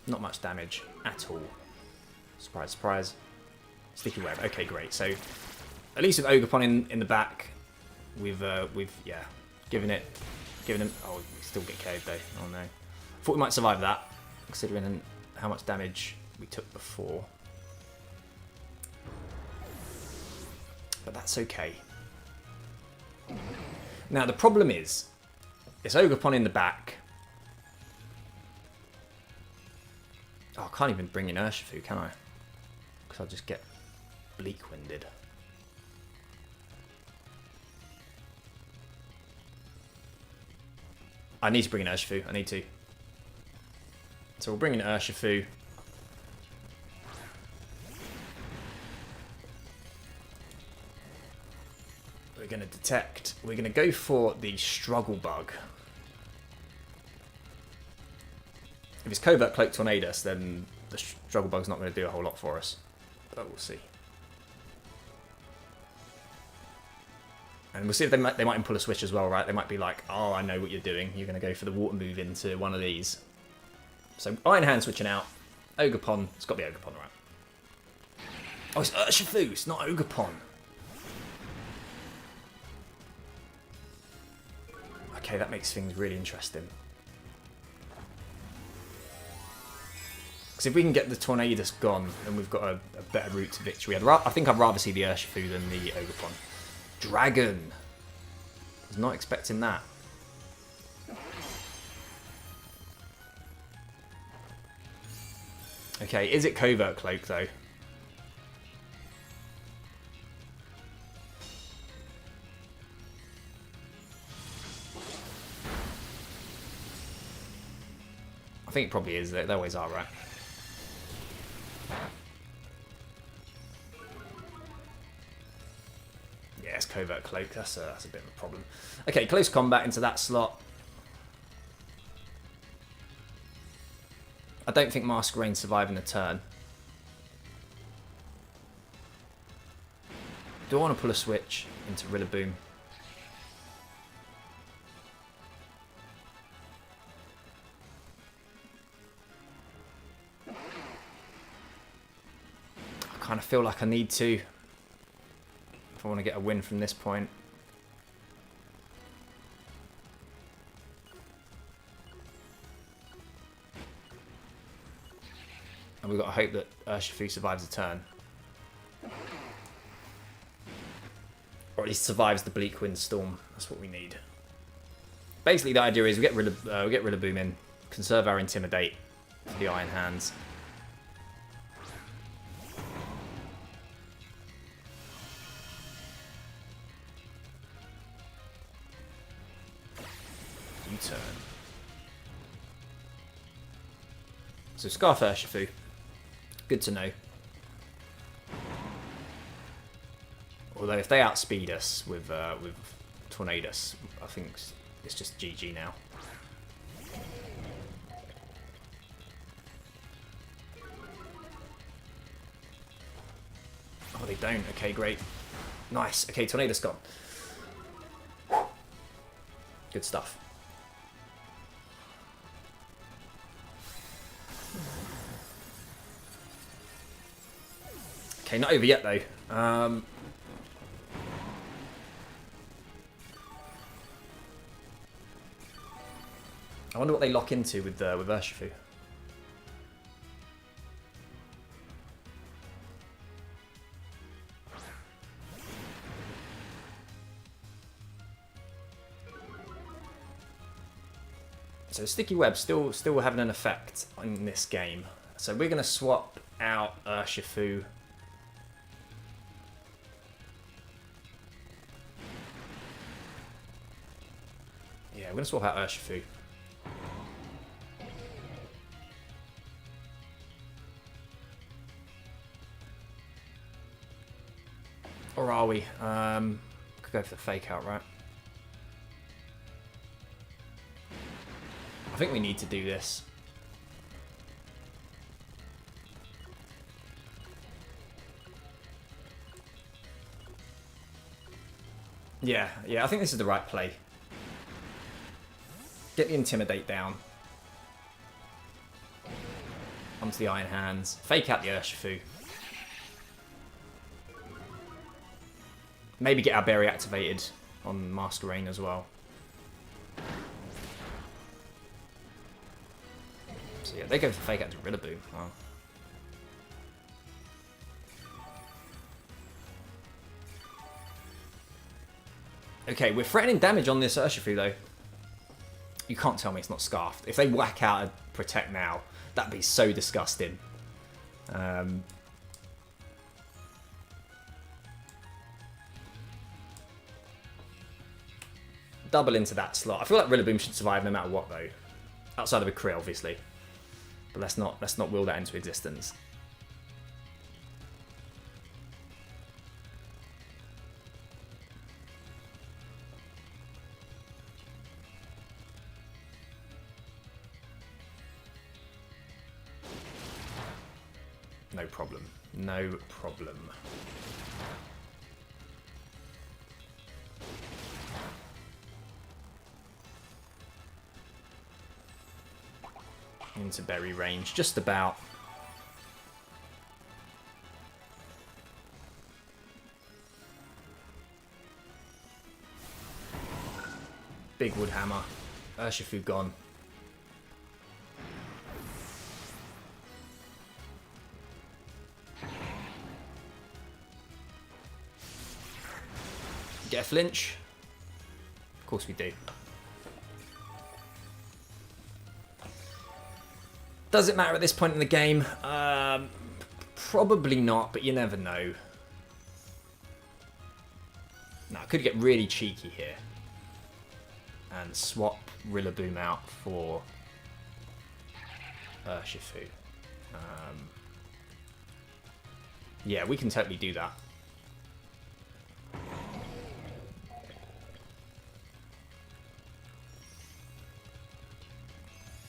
[SPEAKER 1] Not much damage at all. Surprise, surprise. Sticky web. Okay, great. So at least with Ogerpon in the back, we've yeah, given him. Oh, we still get KO'd though. Oh no. Thought we might survive that, considering how much damage we took before. But that's okay. Now the problem is, it's Ogerpon in the back. Oh, I can't even bring in Urshifu, can I? Because I'll just get bleak-winded. I need to bring in Urshifu. I need to. So we'll bring in Urshifu. We're going to detect. We're going to go for the Struggle Bug. If it's Covert Cloak Tornadus, then the Struggle Bug's not going to do a whole lot for us. But we'll see. And we'll see if they might pull a switch as well, right? They might be like, oh, I know what you're doing. You're going to go for the water move into one of these. So Iron Hand switching out. Ogerpon. It's got to be Ogerpon, right? Oh, it's Urshifu. It's not Ogerpon. Okay, that makes things really interesting. Because if we can get the Tornadus gone, then we've got a better route to victory. I think I'd rather see the Urshifu than the Ogerpon. Dragon. I was not expecting that. Okay, is it Covert Cloak though? I think it probably is. They always are, right? Yeah, it's Covert Cloak. That's a bit of a problem. Okay, close combat into that slot. I don't think Masquerain surviving a turn. Do I want to pull a switch into Rillaboom? I kind of feel like I need to. If I want to get a win from this point. And we've got to hope that Urshifu survives a turn. Or at least survives the bleak windstorm. That's what we need. Basically the idea is we get Rillaboom in, conserve our Intimidate for the Iron Hands. U-turn. So Scarf Urshifu. Good to know. Although if they outspeed us with Tornadus, I think it's just GG now. Oh, they don't. Okay, great. Nice. Okay, Tornadus gone. Good stuff. Okay, not over yet though. I wonder what they lock into with Urshifu. So Sticky Web still having an effect in this game. So we're going to swap out Urshifu. Yeah, we're going to swap out Urshifu. Or are we? Could go for the fake out, right? I think we need to do this. Yeah, I think this is the right play. Get the Intimidate down. Onto the Iron Hands. Fake out the Urshifu. Maybe get our berry activated on Masquerain as well. So yeah, they go for fake out to Rillaboom. Oh. Okay, we're threatening damage on this Urshifu though. You can't tell me it's not Scarfed. If they whack out a Protect now, that'd be so disgusting. Double into that slot. I feel like Rillaboom should survive no matter what though. Outside of a crit, obviously. But let's not will that into existence. No problem. No problem. Into berry range, just about. Big wood hammer. Urshifu gone. Get a flinch? Of course we do. Does it matter at this point in the game? Probably not, but you never know. Now, I could get really cheeky here. And swap Rillaboom out for Urshifu. Yeah, we can totally do that.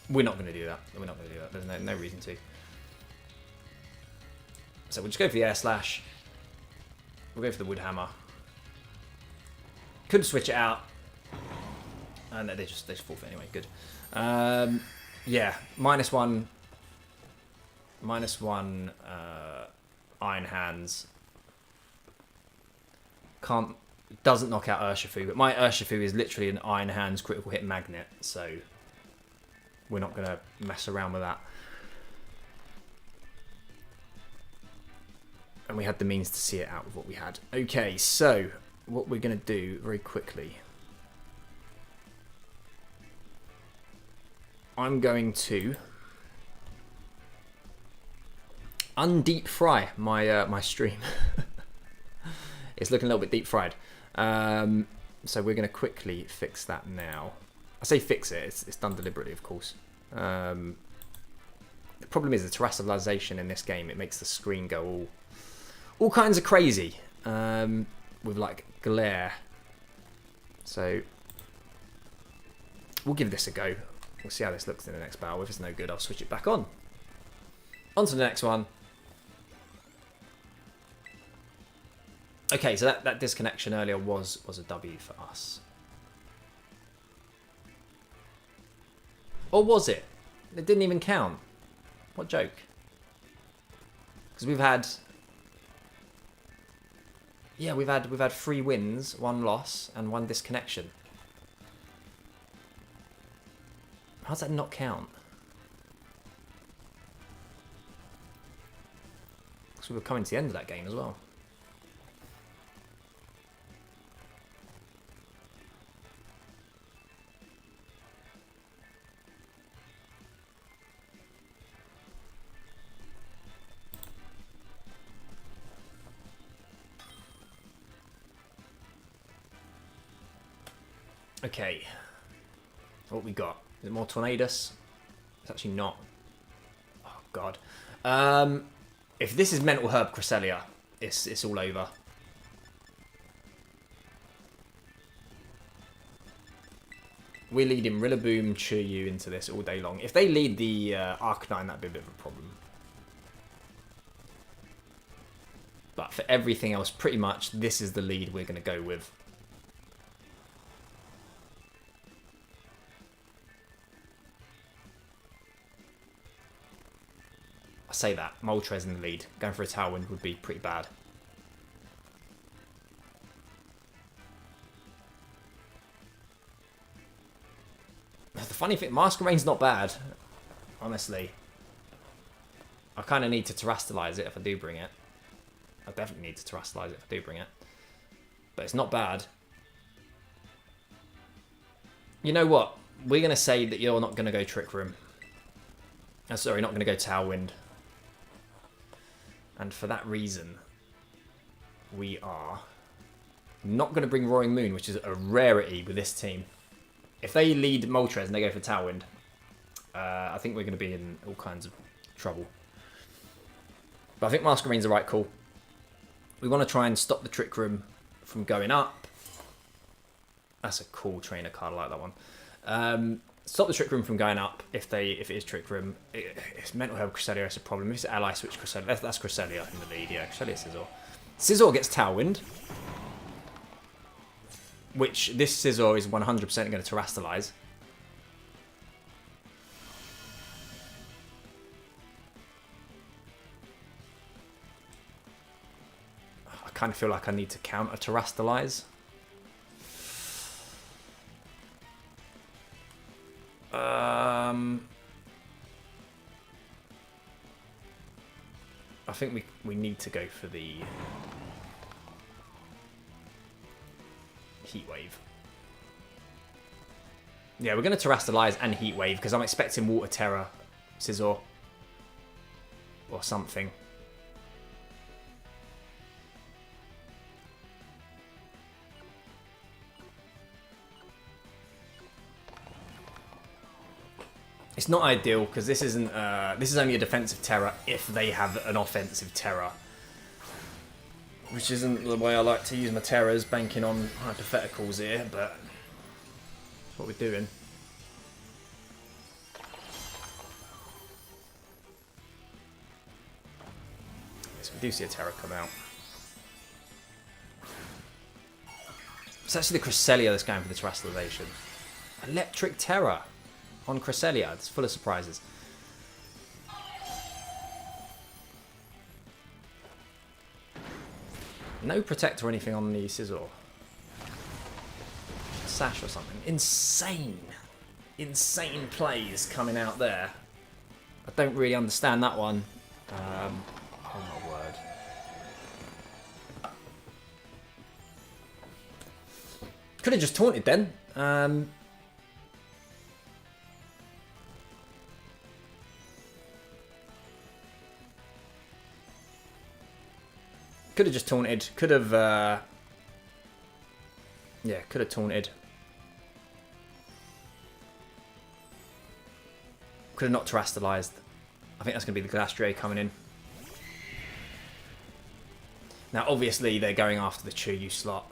[SPEAKER 1] We're not going to do that. We're not going to do that. There's no reason to. So we'll just go for the Air Slash. We'll go for the Wood Hammer. Could switch it out. No, they just forfeit anyway. Good. Yeah, -1. -1 Iron Hands. Doesn't knock out Urshifu, but my Urshifu is literally an Iron Hands critical hit magnet, so we're not going to mess around with that. And we had the means to see it out with what we had. Okay, so what we're going to do very quickly. I'm going to undeep fry my stream. It's looking a little bit deep fried. So we're going to quickly fix that now. I say fix it, it's done deliberately, of course. The problem is the terrestrialization in this game, it makes the screen go all kinds of crazy with like glare. So we'll give this a go. We'll see how this looks in the next battle. If it's no good, I'll switch it back on. On to the next one. Okay, so that disconnection earlier was a W for us. Or was it? It didn't even count. What joke? Because we've had... Yeah, we've had 3 wins, 1 loss, and 1 disconnection. How does that not count? Because we were coming to the end of that game as well. Okay. What we got? Is it more Tornadus? It's actually not. Oh, God. If this is Mental Herb Cresselia, it's all over. We're leading Rillaboom, Chuyu into this all day long. If they lead the Arcanine, that'd be a bit of a problem. But for everything else, pretty much, this is the lead we're going to go with. I say that. Moltres in the lead. Going for a Tailwind would be pretty bad. The funny thing, Masquerain's not bad. Honestly. I kind of need to Terrastallize it if I do bring it. I definitely need to Terrastallize it if I do bring it. But it's not bad. You know what? We're going to say that you're not going to go Trick Room. Sorry, not going to go Tailwind. And for that reason, we are not going to bring Roaring Moon, which is a rarity with this team. If they lead Moltres and they go for Tailwind, I think we're going to be in all kinds of trouble. But I think Masquerain's the right call. We want to try and stop the Trick Room from going up. That's a cool trainer card, I like that one. Stop the Trick Room from going up if it is Trick Room. It's Mental Health Cresselia, it's a problem. If it's Ally Switch Cresselia, that's Cresselia in the lead, yeah. Cresselia Scizor. Scizor gets Tailwind. Which this Scizor is 100% going to Terrastallize. I kind of feel like I need to counter Terrastallize. I think we need to go for the Heat Wave. Yeah, we're going to Terrastallize and Heat Wave because I'm expecting Water Terror, Scizor, or something. It's not ideal because this isn't. This is only a defensive Terror if they have an offensive Terror, which isn't the way I like to use my Terrors, banking on hypotheticals here. But that's what we're doing. Yes, we do see a Terror come out. It's actually the Cresselia that's going for the Terrastallization. Electric Terror on Cresselia. It's full of surprises. No Protect or anything on the Scizor. Sash or something. Insane. Insane plays coming out there. I don't really understand that one. Oh my word. Could have just taunted then. Could have just taunted. Could have, yeah, could have taunted. Could have not Terrastallized. I think that's going to be the Glastrier coming in. Now, obviously, they're going after the Chuyu slot.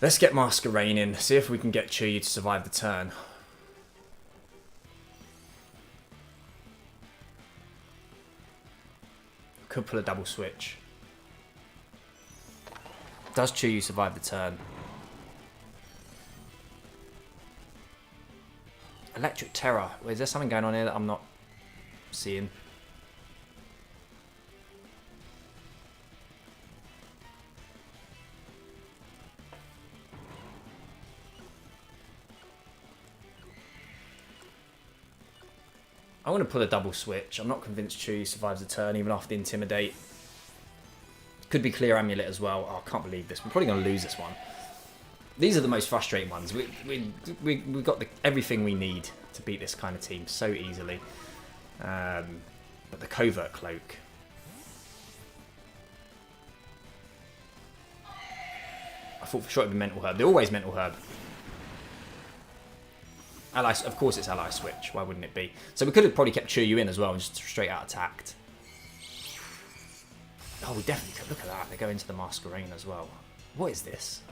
[SPEAKER 1] Let's get Masquerain in. See if we can get Chuyu to survive the turn. Could pull a double switch. Does Chuyu survive the turn? Electric Terror. Wait, is there something going on here that I'm not seeing? I want to pull a double switch. I'm not convinced Chuyu survives the turn even after the Intimidate. Could be Clear Amulet as well. Oh, I can't believe this. We're probably going to lose this one. These are the most frustrating ones. We've got everything we need to beat this kind of team so easily. But the Covert Cloak. I thought for sure it would be Mental Herb. They're always Mental Herb. Ally, of course it's ally switch. Why wouldn't it be? So we could have probably kept Chu in as well and just straight out attacked. Oh, we definitely could. Look at that. They go into the Masquerain as well. What is this?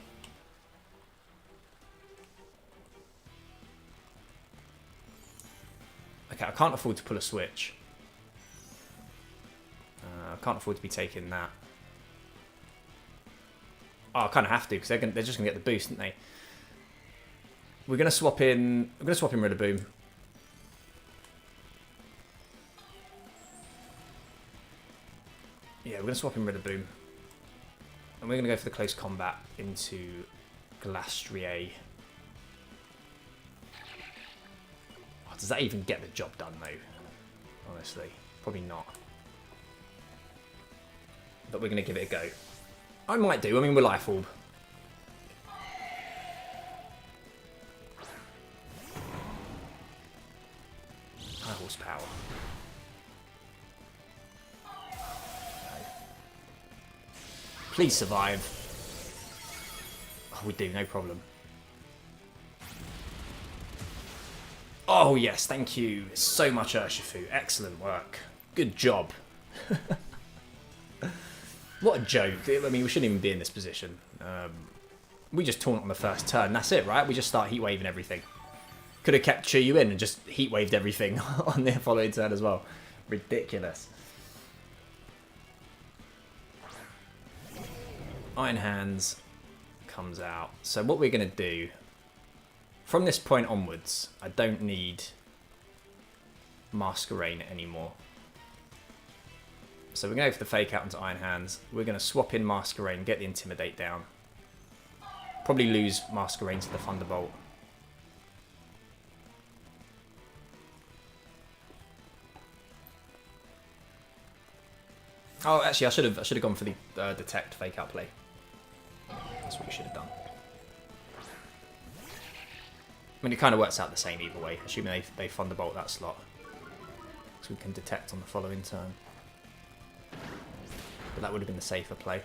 [SPEAKER 1] Okay, I can't afford to pull a switch. I can't afford to be taking that. Oh, I kind of have to because they're just going to get the boost, aren't they? We're going to swap in... I'm going to swap in Rillaboom. Yeah, we're going to swap in Rillaboom. And we're going to go for the close combat into Glastrier. Oh, does that even get the job done, though? Honestly, probably not. But we're going to give it a go. I might do. I mean, we're Life Orb. High horsepower. Okay. Please survive. Oh, we do. No problem. Oh, yes. Thank you so much, Urshifu. Excellent work. Good job. What a joke. I mean, we shouldn't even be in this position. We just taunt on the first turn. That's it, right? We just start heat waving everything. Could have kept Chu in and just heat waved everything on the following turn as well. Ridiculous. Iron Hands comes out. So what we're going to do, from this point onwards, I don't need Masquerain anymore. So we're going to go for the Fake Out into Iron Hands. We're going to swap in Masquerain, get the Intimidate down. Probably lose Masquerain to the Thunderbolt. Oh, actually, I should have gone for the Detect Fake Out play. That's what we should have done. I mean, it kind of works out the same either way, assuming they Thunderbolt that slot. So we can Detect on the following turn. But that would have been the safer play.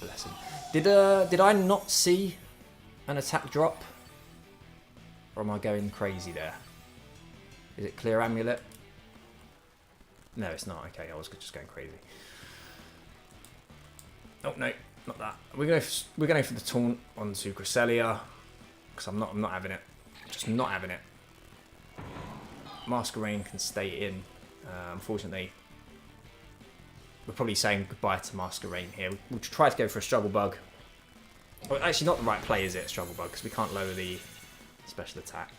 [SPEAKER 1] Blessing. Did I not see an attack drop? Or am I going crazy there? Is it Clear Amulet? No, it's not. Okay, I was just going crazy. Oh no, not that. We're going for the taunt onto Cresselia because I'm not having it. Just not having it. Masquerain can stay in. Unfortunately, we're probably saying goodbye to Masquerain here. We'll try to go for a Struggle Bug. Well, actually, not the right play, is it, Struggle Bug? Because we can't lower the special attack.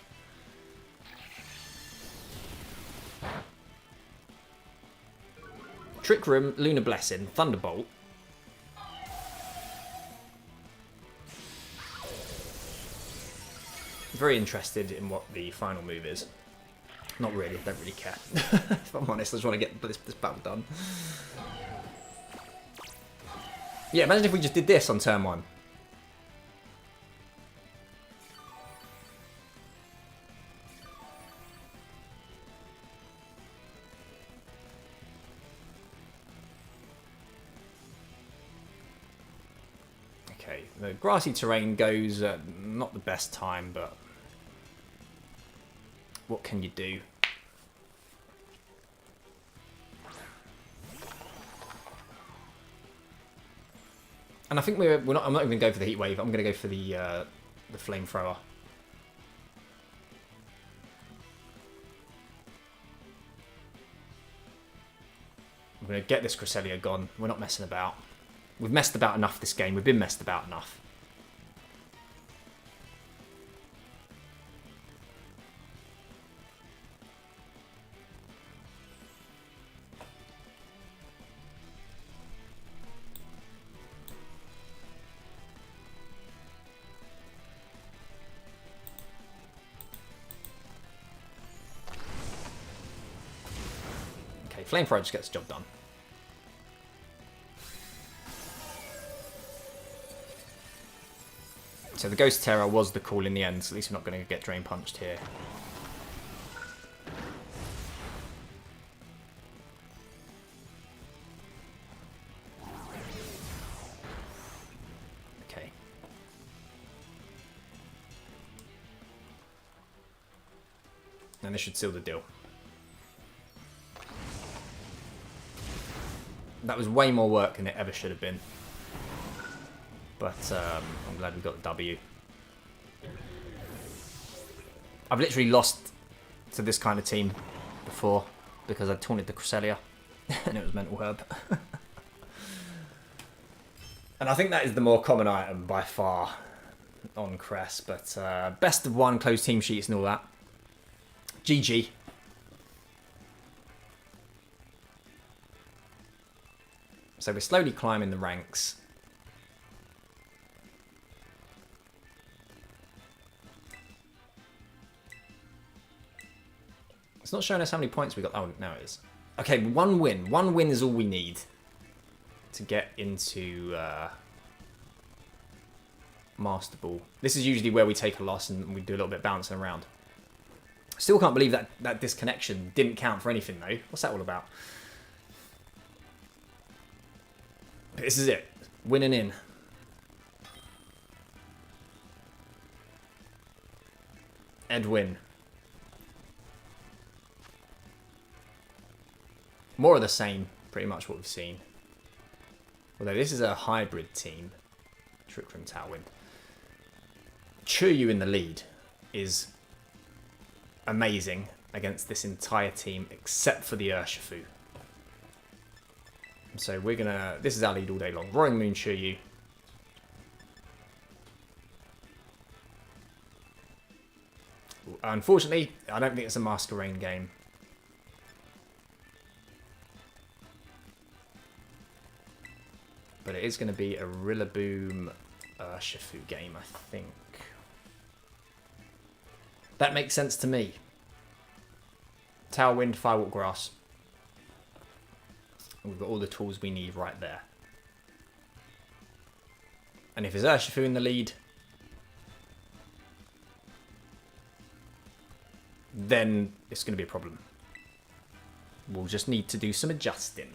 [SPEAKER 1] Trick Room, Lunar Blessing, Thunderbolt. Very interested in what the final move is. Not really, don't really care. If I'm honest, I just want to get this battle done. Yeah, imagine if we just did this on turn 1. Okay, the grassy terrain goes at not the best time, but what can you do? And I think I'm not even going to go for the Heat Wave. I'm going to go for the Flamethrower. I'm going to get this Cresselia gone. We're not messing about. We've messed about enough this game. We've been messed about enough. Flamethrower just gets the job done. So the Ghost Terror was the call in the end, so at least we're not going to get Drain Punched here. Okay. And this should seal the deal. That was way more work than it ever should have been. But I'm glad we got the W. I've literally lost to this kind of team before because I taunted the Cresselia and it was Mental Herb. And I think that is the more common item by far on Cress, but best of one, closed team sheets and all that. GG. So we're slowly climbing the ranks. It's not showing us how many points we got. Oh, now it is. Okay, one win. One win is all we need to get into Master Ball. This is usually where we take a loss and we do a little bit of bouncing around. Still can't believe that disconnection didn't count for anything, though. What's that all about? This is it. Winning in. Edwin. More of the same, pretty much what we've seen. Although this is a hybrid team. Trick Room Tailwind. Chuyu in the lead is amazing against this entire team except for the Urshifu. So we're gonna... This is our lead all day long. Roaring Moon Chuyu. Unfortunately, I don't think it's a Masquerain game. But it is going to be a Rillaboom Urshifu game, I think. That makes sense to me. Tailwind, Firewalk Grass. We've got all the tools we need right there. And if it's Urshifu in the lead, then it's going to be a problem. We'll just need to do some adjusting.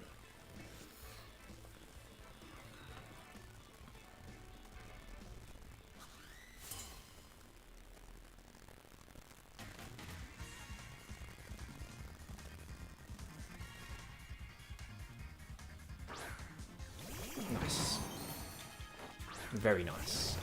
[SPEAKER 1] Nice. Very nice.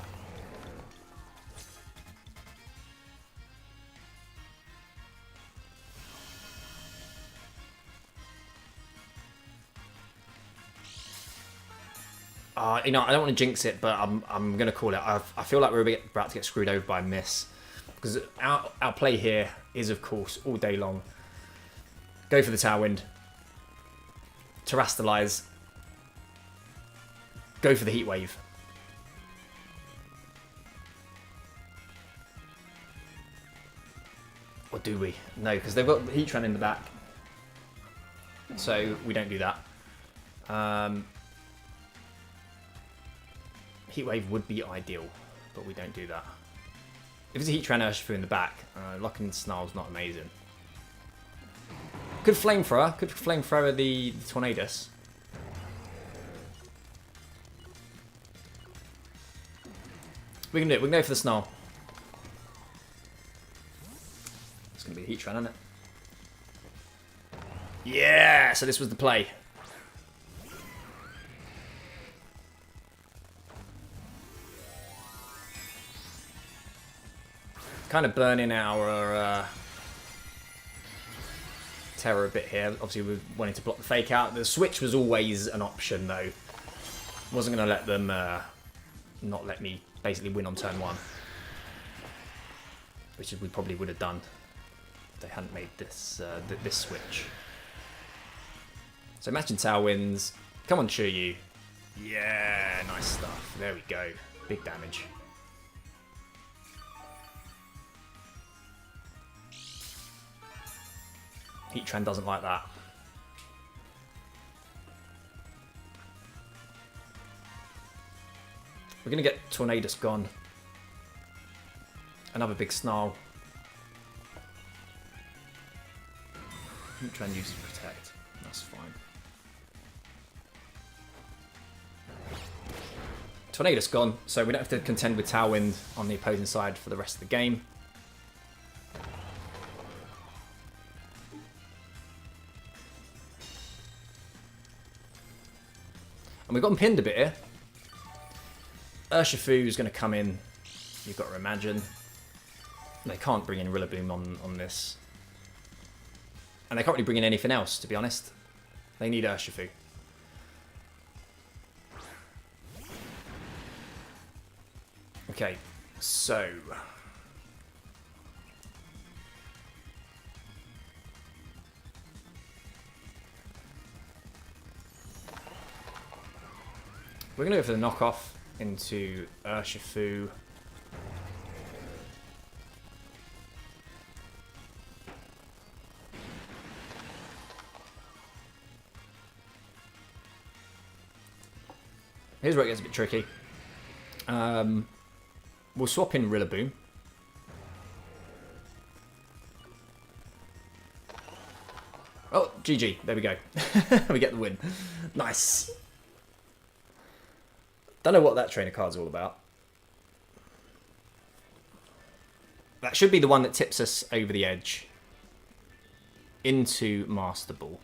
[SPEAKER 1] You know, I don't want to jinx it, but I'm going to call it. I feel like we're about to get screwed over by a miss. Because our play here is, of course, all day long. Go for the Tailwind. Terrastallize. Go for the Heat Wave. Or do we? No, because they've got Heatran in the back. So we don't do that. Heat Wave would be ideal, but we don't do that. If it's a Heatran Urshifu in the back, locking Snarl's not amazing. Could Flamethrower the Tornadus. We can do it. We can go for the Snarl. It's going to be a Heatran, isn't it? Yeah! So this was the play. Kind of burning our Terror a bit here. Obviously, we wanted to block the fake out. The switch was always an option, though. Wasn't going to let them not let me basically win on turn one, which we probably would have done if they hadn't made this this switch. So matching Tailwinds. Come on, Chuyu. Yeah, nice stuff. There we go. Big damage. Heatran doesn't like that. We're going to get Tornadus gone. Another big Snarl. Heatran uses Protect. That's fine. Tornadus gone, so we don't have to contend with Tailwind on the opposing side for the rest of the game. And we've got them pinned a bit here. Urshifu is going to come in. You've got to imagine. They can't bring in Rillaboom on this. And they can't really bring in anything else, to be honest. They need Urshifu. Okay, so... we're going to go for the knockoff into Urshifu. Here's where it gets a bit tricky. We'll swap in Rillaboom. Oh, GG. There we go. We get the win. Nice. Don't know what that trainer card's all about. That should be the one that tips us over the edge into Master Ball.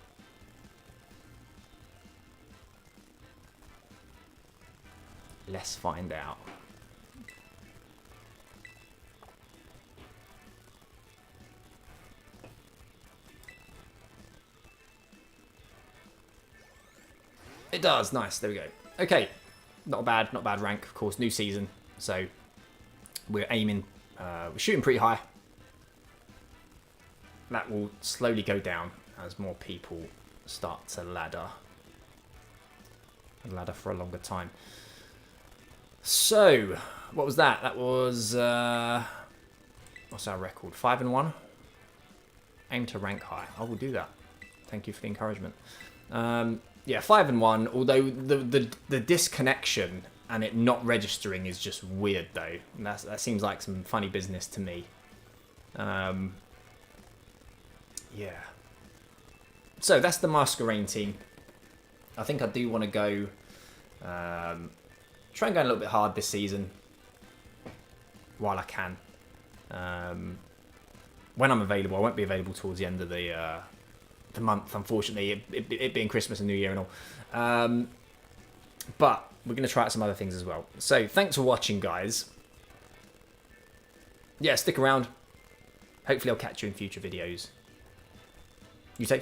[SPEAKER 1] Let's find out. It does. Nice. There we go. Okay. Not a bad rank. Of course, new season. So we're aiming, we're shooting pretty high. That will slowly go down as more people start to ladder for a longer time. So, what was that? That was, what's our record? 5-1? Aim to rank high. I will do that. Thank you for the encouragement. Yeah, 5-1, although the disconnection and it not registering is just weird, though. And that seems like some funny business to me. Yeah. So, that's the Masquerain team. I think I do want to go... try and go a little bit hard this season while I can. When I'm available, I won't be available towards the end of the month, unfortunately, it being Christmas and New Year and all. But we're going to try out some other things as well. So thanks for watching, guys. Yeah, stick around. Hopefully I'll catch you in future videos. You take care.